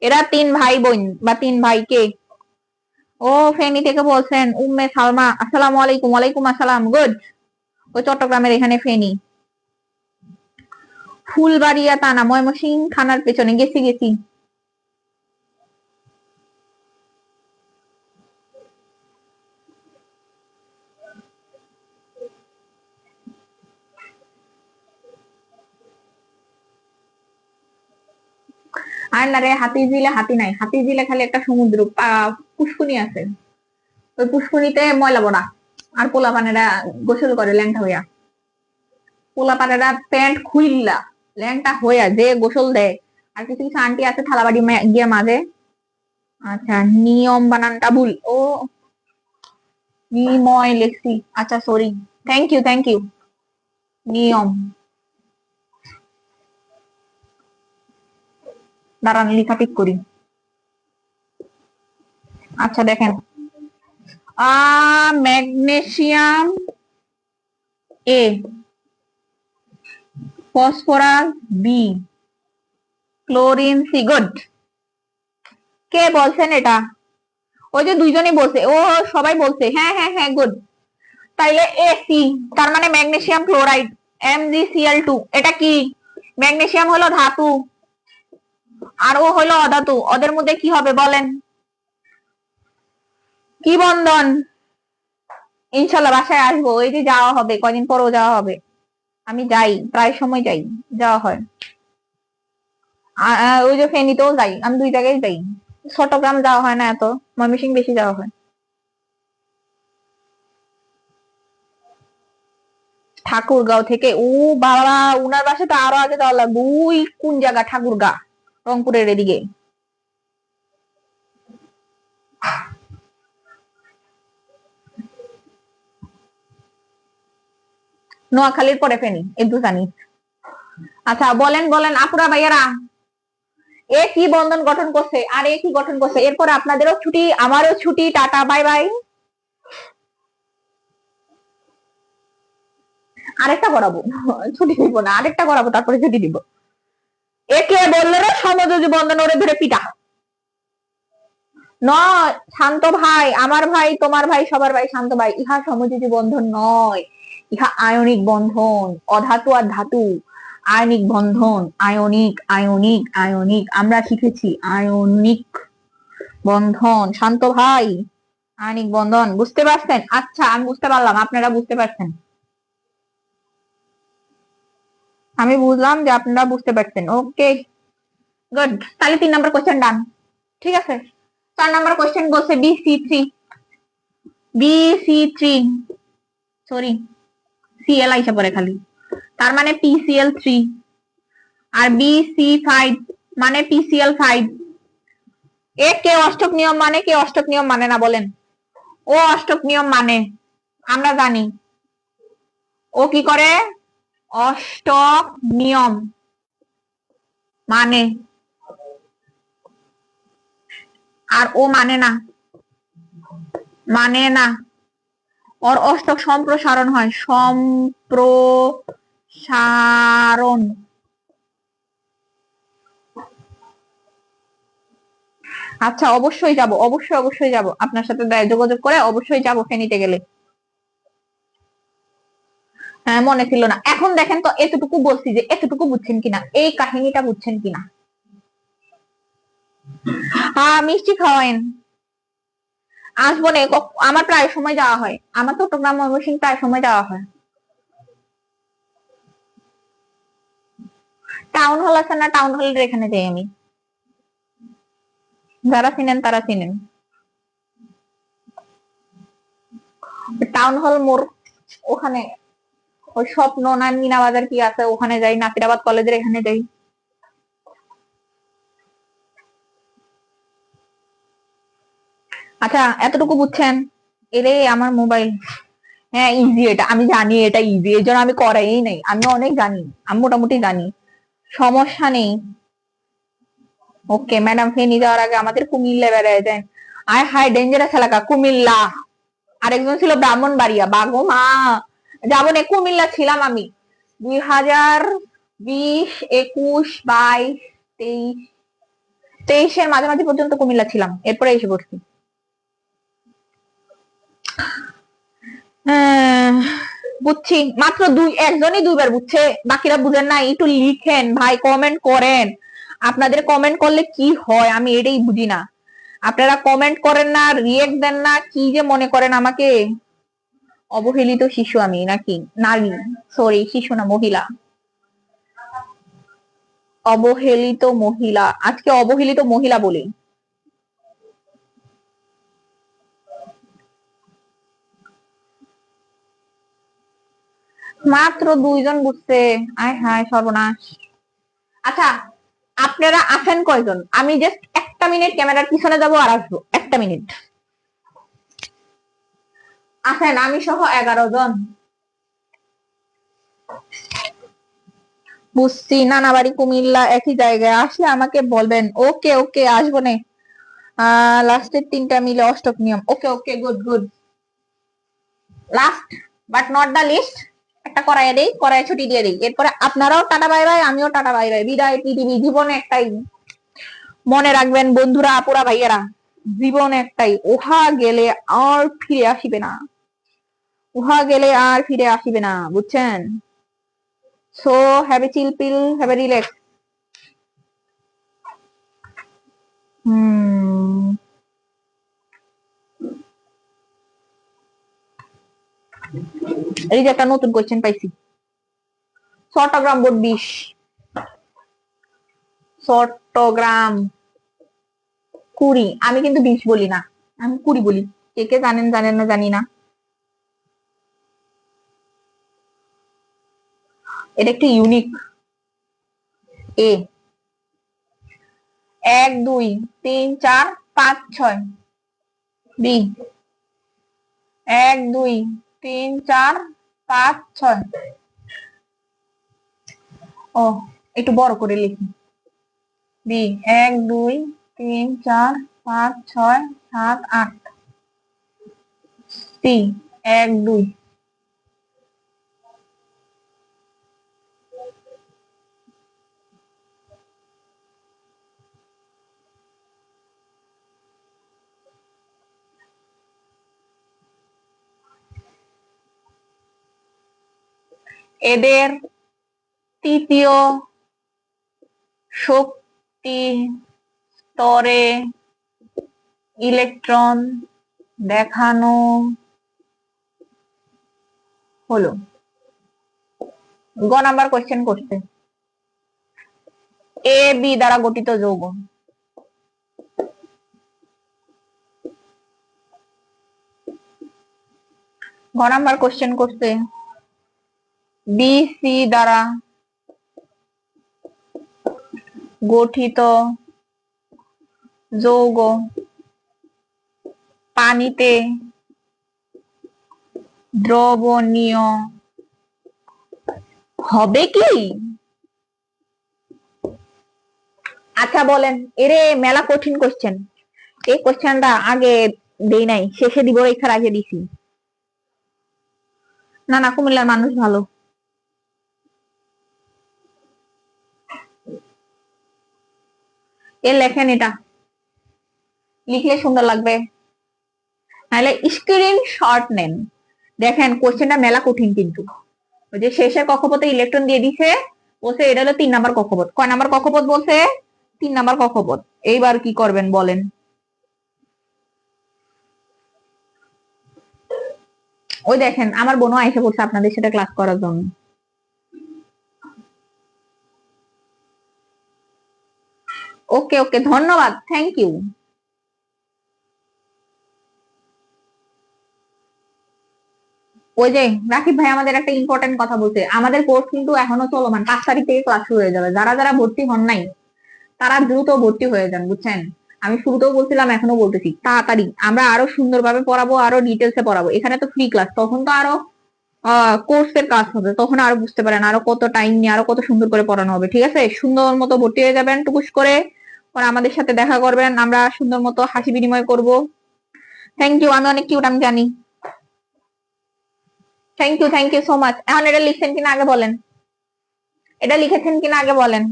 এরা তিন ভাই বোন বা তিন ভাই কে। ও ফেনী থেকে বলছেন উম্মে সালমা, আসসালামু আলাইকুম। ওয়ালাইকুম আসসালাম, গুড। ও চট্টগ্রামের এখানে ফেনী। ফুলবাড়িয়া তা না, ময়মনসিংহ থানার পেছনে। গেছি গেছি। আর না রে, হাতিঝিলে হাতি নাই, হাতিঝিলে খালি একটা সমুদ্র পুষ্কুনি আছে। ওই পুষ্কুনিতে ময়লা বড়া আর পোলা পানেরা গোসল করে ল্যাংটা হইয়া। পোলা পানেরা প্যান্ট খুইল্লা ল্যাংটা হইয়া যে গোসল দেয়। আর কিছু কিছু আন্টি আছে থালাবাড়ি গিয়ে মাঝে। আচ্ছা, নিয়ম বানানটা ভুল। ও নিময় লেখছি, আচ্ছা sorry, thank you thank you. নিয়ম, দাঁড়ান লেখা ঠিক করি। আচ্ছা দেখেন, magnesium A, phosphorus B, chlorine C. Good. কে বলছেন এটা? ওই যে দুইজনই বলছে, ও সবাই বলছে, হ্যাঁ হ্যাঁ হ্যাঁ, গুড। তাইলে এসি, তার মানে ম্যাগনেসিয়াম ক্লোরাইড, MgCl2। এটা কি? ম্যাগনেসিয়াম হলো ধাতু আর ও হলো অধাতু, ওদের মধ্যে কি হবে বলেন? কি বন্ধন? ইনশাল্লাহ বাসায় আসবো, এই যে যাওয়া হবে, কয়দিন পরও যাওয়া হবে। আমি যাই, প্রায় সময় যাই, যাওয়া হয়। ওই যে ফেনীতেও যাই, আমি দুই জায়গায় যাই। চট্টগ্রাম যাওয়া হয় না এত, ময়মনসিংহ বেশি যাওয়া হয়। ঠাকুরগাঁও থেকে, ও বাবা, উনার বাসা তো আরো আগে যাওয়া লাগবে। ওই কোন জায়গা? ঠাকুরগাঁ, রংপুরের এদিকে। নোয়াখালীর পরে ফেনী, একটু জানি। আচ্ছা বলেন বলেন আপুরা ভাইয়ারা, এ কি বন্ধন গঠন করছে আর এ কি গঠন করছে? এরপর আপনাদেরও ছুটি, আমারও ছুটি, টাটা বাই বাই। আরেকটা করাবো, ছুটি দিব না, আরেকটা করাবো তারপরে ছুটি দিব। একে বললে রে সমযোজী বন্ধন, ওরে ধরে পিটা। নয় শান্ত ভাই, আমার ভাই, তোমার ভাই, সবার ভাই শান্ত ভাই, ইহা সমযোজী বন্ধন নয়, ইহা আয়নিক বন্ধন। অধাতু আর ধাতু, আয়নিক বন্ধন। আয়নিক আয়নিক আয়নিক, আমরা শিখেছি আয়নিক বন্ধন। শান্ত ভাই, আয়নিক বন্ধন, বুঝতে পারছেন? আচ্ছা আমি বুঝতে পারলাম, আপনারা বুঝতে পারছেন। আমি বুঝলাম যে আপনারা বুঝতে পারছেন। ওকে, গুড। তাহলে 3 নম্বর কোশ্চেন ডান। ঠিক আছে, 4 নম্বর কোশ্চেন বলছে BC3, BC3, সরি, সিএল আইসা পরে খালি, তার মানে PCl3। আর BC5 মানে PCl5। এ কে অষ্টক নিয়ম মানে, কে অষ্টক নিয়ম মানে না বলেন? ও অষ্টক নিয়ম মানে, আমরা জানি। ও কি করে? অষ্টক নিয়ম মানে, আর ও মানে না, মানে না। ওর অষ্টক সম্প্রসারণ হয়, সম্প্রসারণ। আচ্ছা অবশ্যই যাব, অবশ্যই অবশ্যই যাব, আপনার সাথে যোগাযোগ করে অবশ্যই যাব ফেনীতে গেলে। হ্যাঁ মনে ছিল না, এখন দেখেন তো এতটুকু বলছি যে এতটুকু বুঝছেন কিনা, এই কাহিনীটা বুঝছেন কিনা। হ্যাঁ মিষ্টি খাওয়ায়েন, আসবো না। আমার প্রায় সময় যাওয়া হয়, আমার চট্টগ্রাম ময়মনসিংহ প্রায় সময় যাওয়া হয়। টাউন হল আছে না, টাউন হলের এখানে যাই আমি। যারা চিনেন তারা চিনেন। টাউন হল মোড় ওখানে ওই স্বপ্ন না মিনা বাজার কি আছে ওখানে যাই, নাসিরাবাদ কলেজের এখানে যাই। আচ্ছা এতটুকু বুঝছেন, এরে আমার মোবাইল। হ্যাঁ ইজি, এটা আমি জানি এটা ইজি, এর জন্য আমি করাই নাই, আমি অনেক জানি, আমি মোটামুটি জানি, সমস্যা নেই। ওকে ম্যাডাম, ফেনি যাওয়ার আগে আমাদের কুমিল্লা বেড়ায় যায়। আয় হাই ডেঞ্জারাস এলাকা কুমিল্লা। আরেকজন ছিল ব্রাহ্মণবাড়িয়া, বাগো মা, যাবো না, কুমিল্লা ছিলাম আমি 2020, 21, 22, 23, 23-এর মাঝামাঝি পর্যন্ত কুমিল্লা ছিলাম, এরপরে এসে পড়ছি। আহ, বুঝছি, মাত্র একজনই দুইবার বুঝছে, বাকিরা বুঝেন না, একটু লিখেন ভাই, কমেন্ট করেন। আপনাদের কমেন্ট করলে কি হয় আমি এটাই বুঝি না। আপনারা কমেন্ট করেন না, রিয়েক্ট দেন না, কি যে মনে করেন আমাকে? অবহেলিত শিশু আমি নাকি? নারী, সরি শিশু না, মহিলা, অবহেলিত মহিলা, আজকে অবহেলিত মহিলা বলি। মাত্র দুইজন বুঝছে, আয় হায় সর্বনাশ। আচ্ছা আপনারা আছেন কয়জন? আমি জাস্ট একটা মিনিট ক্যামেরার পিছনে যাবো আর আসবো, একটা মিনিট। আছেন আমি সহ 11 জন। বুঝছি, নানাবাড়ি কুমিল্লা একই জায়গায়, আসলে আমাকে বলবেন। ওকে ওকে আসবো না। লাস্টের 3টা মিলে অষ্টক নিয়ম, okay okay good good. Last but not the least, একটা করাইয়া দেই, করাই ছুটি দিয়ে দিই, এরপরে আপনারাও টাটা বাই বাই, আমিও টাটা বাই বাই, বিদায়। পৃথিবী, জীবন একটাই, মনে রাখবেন বন্ধুরা আপুরা ভাইয়েরা, জীবন একটাই, উহা গেলে আর ফিরে আসিবে না, উহা গেলে আর ফিরে আসিবে না, বুঝছেন? So have a chill pill, have a relax. এই যে একটা নতুন কোয়েশ্চেন পাইছি, চট্টগ্রাম বোর্ড 20, চট্টগ্রাম 20, আমি কিন্তু 20 বলি না, আমি 20 বলি। কে কে জানেন জানেন না জানি না। এটা একটু ইউনিক। এ 1, 2, 3, 4, 5, 6। বি 1, 2, 3, 4, 5, 6। ও একটু বড় করে লিখি। বি 1, 2, 3, 4, 5, 6, 7, 8। সি 1, 2। এদের তৃতীয় শক্তি স্তরে ইলেকট্রন দেখানো হলো। গ নাম্বার কোয়েশ্চেন করছে, এ বি দ্বারা গঠিত যৌগ। গ নাম্বার কোয়েশ্চেন করছে, বি সি দ্বারা গঠিত যৌগ পানিতে দ্রবণীয় হবে কি? আচ্ছা বলেন, এরে মেলা কঠিন কোশ্চেন, এই কোশ্চেনটা আগে দেই নাই, শেষে দিব, পরীক্ষার আগে দিছি। না না, কুমিল্লার মানুষ ভালো। এ লেখেন, এটা লিখলে সুন্দর লাগবে, নাহলে স্ক্রিন শট নেন। দেখেন কোশ্চেনটা মেলা কঠিন কিন্তু, ওই যে শেষের কক্ষপথে ইলেকট্রন দিয়ে দিছে, বলছে এটা হলো 3 নাম্বার কক্ষপথ। কয় নাম্বার কক্ষপথ বলছে? 3 নাম্বার কক্ষপথ। এইবার কি করবেন বলেন? ওই দেখেন আমার বোনও এসে পড়ছে আপনাদের সাথে ক্লাস করার জন্য। ওকে ওকে, ধন্যবাদ, থ্যাংক ইউ। ওই যে রাকিব ভাই আমাদের একটা ইম্পর্টেন্ট কথা বলছে, আমাদের কোর্স কিন্তু এখনো চলমান, 5 তারিখ থেকে ক্লাস শুরু হয়ে যাবে। যারা যারা ভর্তি হন নাই তারা দ্রুত ভর্তি হয়ে যান, বুঝছেন? আমি শুরুতেও বলছিলাম, এখনো বলতেছি, তাড়াতাড়ি আমরা আরো সুন্দরভাবে পড়াবো, আরো ডিটেলসে পড়াবো। এখানে তো ফ্রি ক্লাস, তখন তো আরো কোর্সের কাজ হবে, তখন আরো বুঝতে পারেন আরো কত টাইম নিয়ে আরো কত সুন্দর করে পড়ানো হবে। ঠিক আছে, সুন্দর মতো ভর্তি হয়ে যাবেন টুকুস করে, পরে আমাদের সাথে দেখা করবেন, আমরা সুন্দর মতো হাসি বিনিময় করব। থ্যাংক ইউ, আমি অনেক কিউট, আমি জানি। Thank you so much. এখন এটা লিখছেন কিনা আগে বলেন, এটা লিখেছেন কিনা আগে বলেন।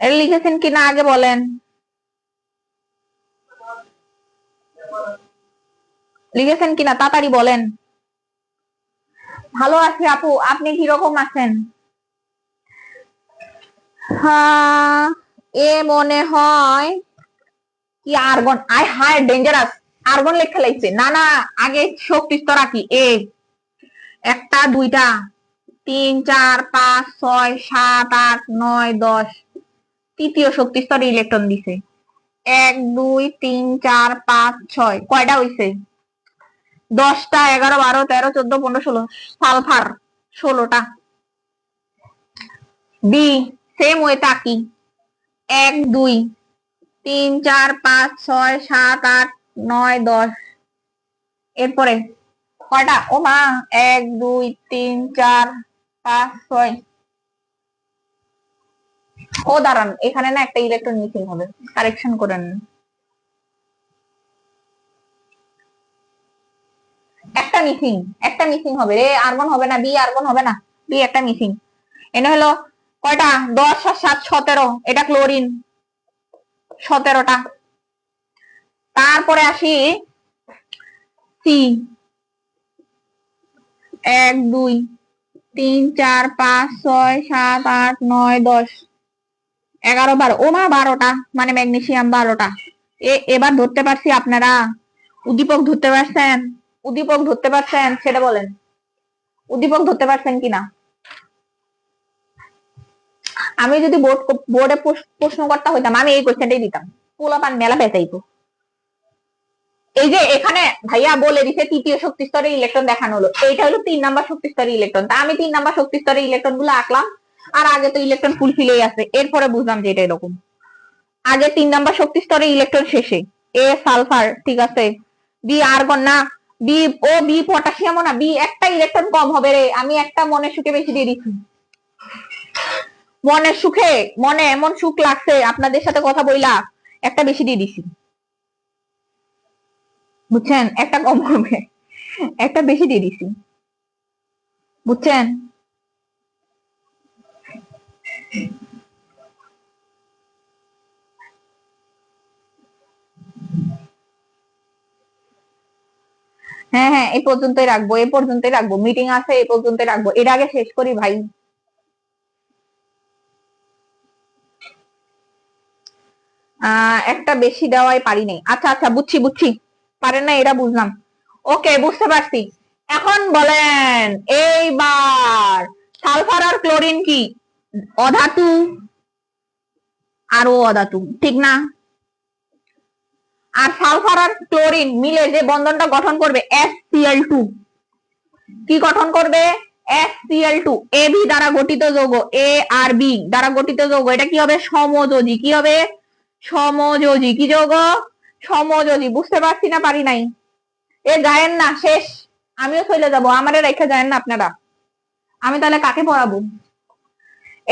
এটা লিখেছেন কিনা আগে বলেন, লিখেছেন কিনা তাড়াতাড়ি বলেন। ভালো আছি আপু, আপনি কিরকম আছেন? হ্যাঁ, এ মনে হয় কি argon, I high dangerous, argon লেখা লাগছে। না না, আগে শক্তি স্তর রাখি। এ একটা, দুইটা, 3 4 5 6 7 8 9 10, তৃতীয় শক্তি স্তরে ইলেকট্রন দিছে। 1 2 3 4 5 6, কয়টা হইছে? 10টা, 11 12 13 14 15 16, সালফার 16টা। বি সেম ওয়ে তাকি, 1 2 3 4 5 6 7 8 9 10, এরপরে কয়টা? ও মা, 1 2 3 4 5 6। ও দাঁড়ান, এখানে না একটা ইলেকট্রন মিসিং হবে, কারেকশন করেন। একটা মিসিং হবে রে, আর্গন হবে না, বি আর্গন হবে না, বি একটা মিসিং। এনে হলো কয়টা? 10 আর 7 17, এটা ক্লোরিন, 17টা। তারপরে আসি সি, 1 2 3 4 5 6 7 8 9 10 11 12, ও মা 12টা, মানে ম্যাগনেসিয়াম 12টা। এবার ধরতে পারছি আপনারা? উদ্দীপক ধরতে পারছেন? উদ্দীপক ধরতে পারছেন সেটা বলেন, উদ্দীপক ধরতে পারছেন কিনা? আমি যদি বোর্ডে প্রশ্নকর্তা হইতাম, আমি এই কোশ্চেনটাই দিতাম, পোলাপান মেলা পেঁচাইতো। এই যে এখানে ভাইয়া বলে দিছে তৃতীয় শক্তি স্তরের ইলেকট্রন দেখানো হলো, এইটা হলো 3 নাম্বার শক্তি স্তরের ইলেকট্রন। তা আমি 3 নাম্বার শক্তি স্তরের ইলেকট্রন গুলো আঁকলাম, আর আগে তো ইলেকট্রন ফুলফিলেই আছে, এরপরে বুঝলাম যে এটা এরকম। আগে 3 নাম্বার শক্তি স্তরের ইলেকট্রন শেষে। এ সালফার, ঠিক আছে। বি আর্গন না, বি ও বি পটাশিয়ামও না, বি একটা ইলেকট্রন কম হবে রে, আমি একটা মনের সুখে বেশি দিয়ে দিচ্ছি। মনের সুখে, মনে এমন সুখ লাগছে আপনাদের সাথে কথা বইলা, একটা বেশি দিয়ে দিছি, বুঝছেন? একটা কম হবে, একটা বেশি দিয়ে দিছি, বুঝছেন? হ্যাঁ হ্যাঁ, এই পর্যন্তই রাখবো, এই পর্যন্তই রাখবো, মিটিং আছে, এই পর্যন্তই রাখবো, এর আগে শেষ করি ভাই। একটা বেশি দেওয়াই পারি নাই। আচ্ছা আচ্ছা, বুঝছি বুঝছি, পারেন না এটা বুঝলাম। ওকে, বুঝতে পারছি। এখন বলেন এইবার, সালফার আর ক্লোরিন কি অধাতু? আরো অধাতু, ঠিক না? আর সালফার আর ক্লোরিন মিলে যে বন্ধনটা গঠন করবে HCl2, কি গঠন করবে? HCl2, AB দ্বারা গঠিত যৌগ, A আর B দ্বারা গঠিত যৌগ, এটা কি হবে? সমযোজী। কি হবে? সমযোজী। কি যৌগ? সমযোজী। বুঝতে পারছি না পারি নাই? এ যায়েন না, শেষ, আমিও চলে যাবো, আমারে রেখে যায়েন না আপনারা, আমি তাহলে কাকে পড়াবো?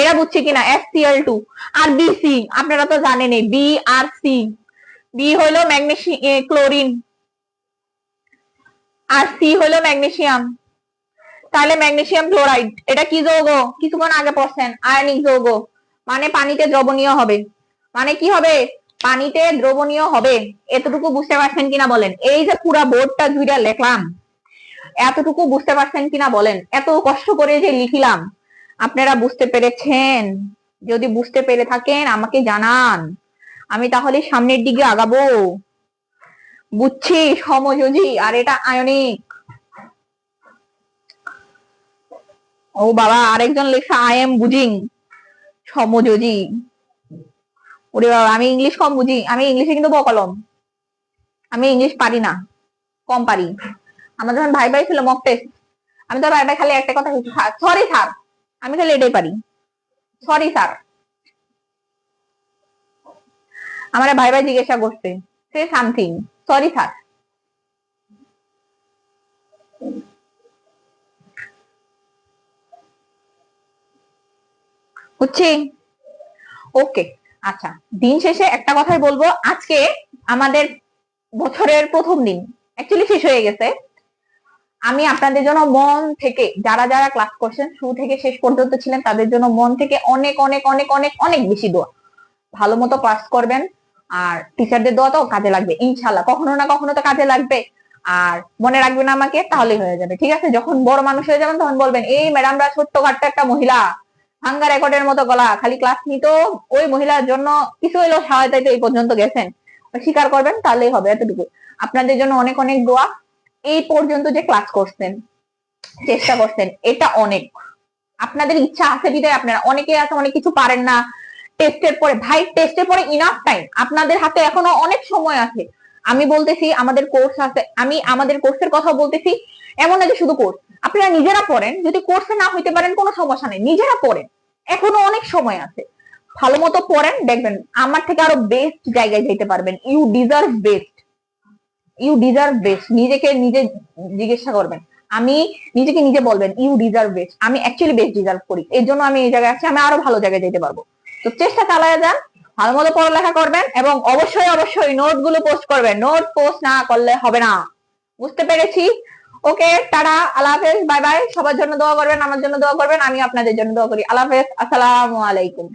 এরা বুঝছি কিনা? HCl2 আর BC, আপনারা তো জানেনই, B আর C। বি হলো ম্যাগনেসিয়াম ক্লোরিন, আর সি হলো ম্যাগনেসিয়াম। তাহলে ম্যাগনেসিয়াম ক্লোরাইড, এটা কি যৌগ? কিছুক্ষণ আগে পড়ছেন, আয়নিক যৌগ। মানে পানিতে দ্রবণীয় হবে। মানে কি হবে? পানিতে দ্রবণীয় হবে। এতটুকু বুঝতে পারছেন কিনা বলেন? এই যে পুরা বোর্ডটা জুড়ে লিখলাম, এতটুকু বুঝতে পারছেন কিনা বলেন? এত কষ্ট করে যে লিখিলাম, আপনারা বুঝতে পেরেছেন? যদি বুঝতে পেরে থাকেন আমাকে জানান, আমি তাহলে সামনের দিকে আগাবো। বুঝছি সমযোজী, আর এটা আয়নিক। ও বাবা, আরেকজন লেখা আই এম বুঝিং, সমযোজী। ওরে বাবা, আমি ইংলিশ কম বুঝি, আমি ইংলিশে কিন্তু বকলম। আমি ইংলিশ পারি না, কম পারি। আমার যখন ভাই ভাই ছিল মক টেস্ট, আমি তো ভাই ভাই খালি একটা কথা বলছি, সরি স্যার, আমি খালি এটাই পারি, সরি স্যার। আমার ভাই ভাই জিজ্ঞাসা করতে, সে সামথিং, সরি স্যার। বুঝছি, ওকে। আচ্ছা, দিন শেষে একটা কথাই বলবো, আজকে আমাদের বছরের প্রথম দিন, অ্যাকচুয়ালি শেষ হয়ে গেছে। আমি আপনাদের জন্য মন থেকে, যারা যারা ক্লাস করছেন শুরু থেকে শেষ পর্যন্ত ছিলেন, তাদের জন্য মন থেকে অনেক অনেক অনেক অনেক অনেক বেশি দোয়া। ভালো মতো ক্লাস করবেন, আর টিচারদের দোয়া তো কাজে লাগবে ইনশাল্লাহ, কখনো না কখনো তো কাজে লাগবে। আর মনে রাখবেন আমাকে, তাহলেই হয়ে যাবে, ঠিক আছে? যখন বড় মানুষ হয়ে যাবেন তখন বলবেন, এই ম্যাডামরা ছোট্টখাট্ট একটা মহিলা, ভাঙ্গা রেকর্ডের মতো গলা, খালি ক্লাস নিত, ওই মহিলার জন্য কিছু হইলো সহায়তায় তো এই পর্যন্ত গেছেন, স্বীকার করবেন, তাহলেই হবে। এতটুকু আপনাদের জন্য অনেক অনেক দোয়া। এই পর্যন্ত যে ক্লাস করছেন, চেষ্টা করছেন, এটা অনেক। আপনাদের ইচ্ছা আছে বিদায় আপনারা, অনেকে আছে অনেক কিছু পারেন না টেস্টের পরে। ভাই টেস্টের পরে ইনাফ টাইম, আপনাদের হাতে এখনো অনেক সময় আছে। আমি বলতেছি আমাদের কোর্স আছে, আমি আমাদের কোর্সের কথা বলতেছি, এমন না যে শুধু কোর্স। আপনারা নিজেরা পড়েন, যদি কোর্সে না হইতে পারেন কোনো সমস্যা নেই, নিজেরা পড়েন, এখনো অনেক সময় আছে। ভালো মতো পড়েন, দেখবেন আমার থেকে আরো বেস্ট জায়গায় যেতে পারবেন। You deserve best, you deserve best. নিজেকে নিজে জিজ্ঞাসা করবেন, আমি নিজেকে নিজে বলবেন ইউ ডিজার্ভ বেস্ট, আমি অ্যাকচুয়ালি বেস্ট ডিজার্ভ করি, এর জন্য আমি এই জায়গায় আছি, আমি আরো ভালো জায়গায় যেতে পারবো। তো চেষ্টা চালায় যান, ভালো মতো পড়ালেখা করবেন, এবং অবশ্যই অবশ্যই নোট গুলো পোস্ট করবেন, নোট পোস্ট না করলে হবে না। বুঝতে পেরেছি? ওকে, টাটা, আল্লাহ হাফেজ, বাই বাই। সবার জন্য দোয়া করবেন, আমার জন্য দোয়া করবেন, আমি আপনাদের জন্য দোয়া করি। আল্লাহ হাফেজ, আসসালামু আলাইকুম।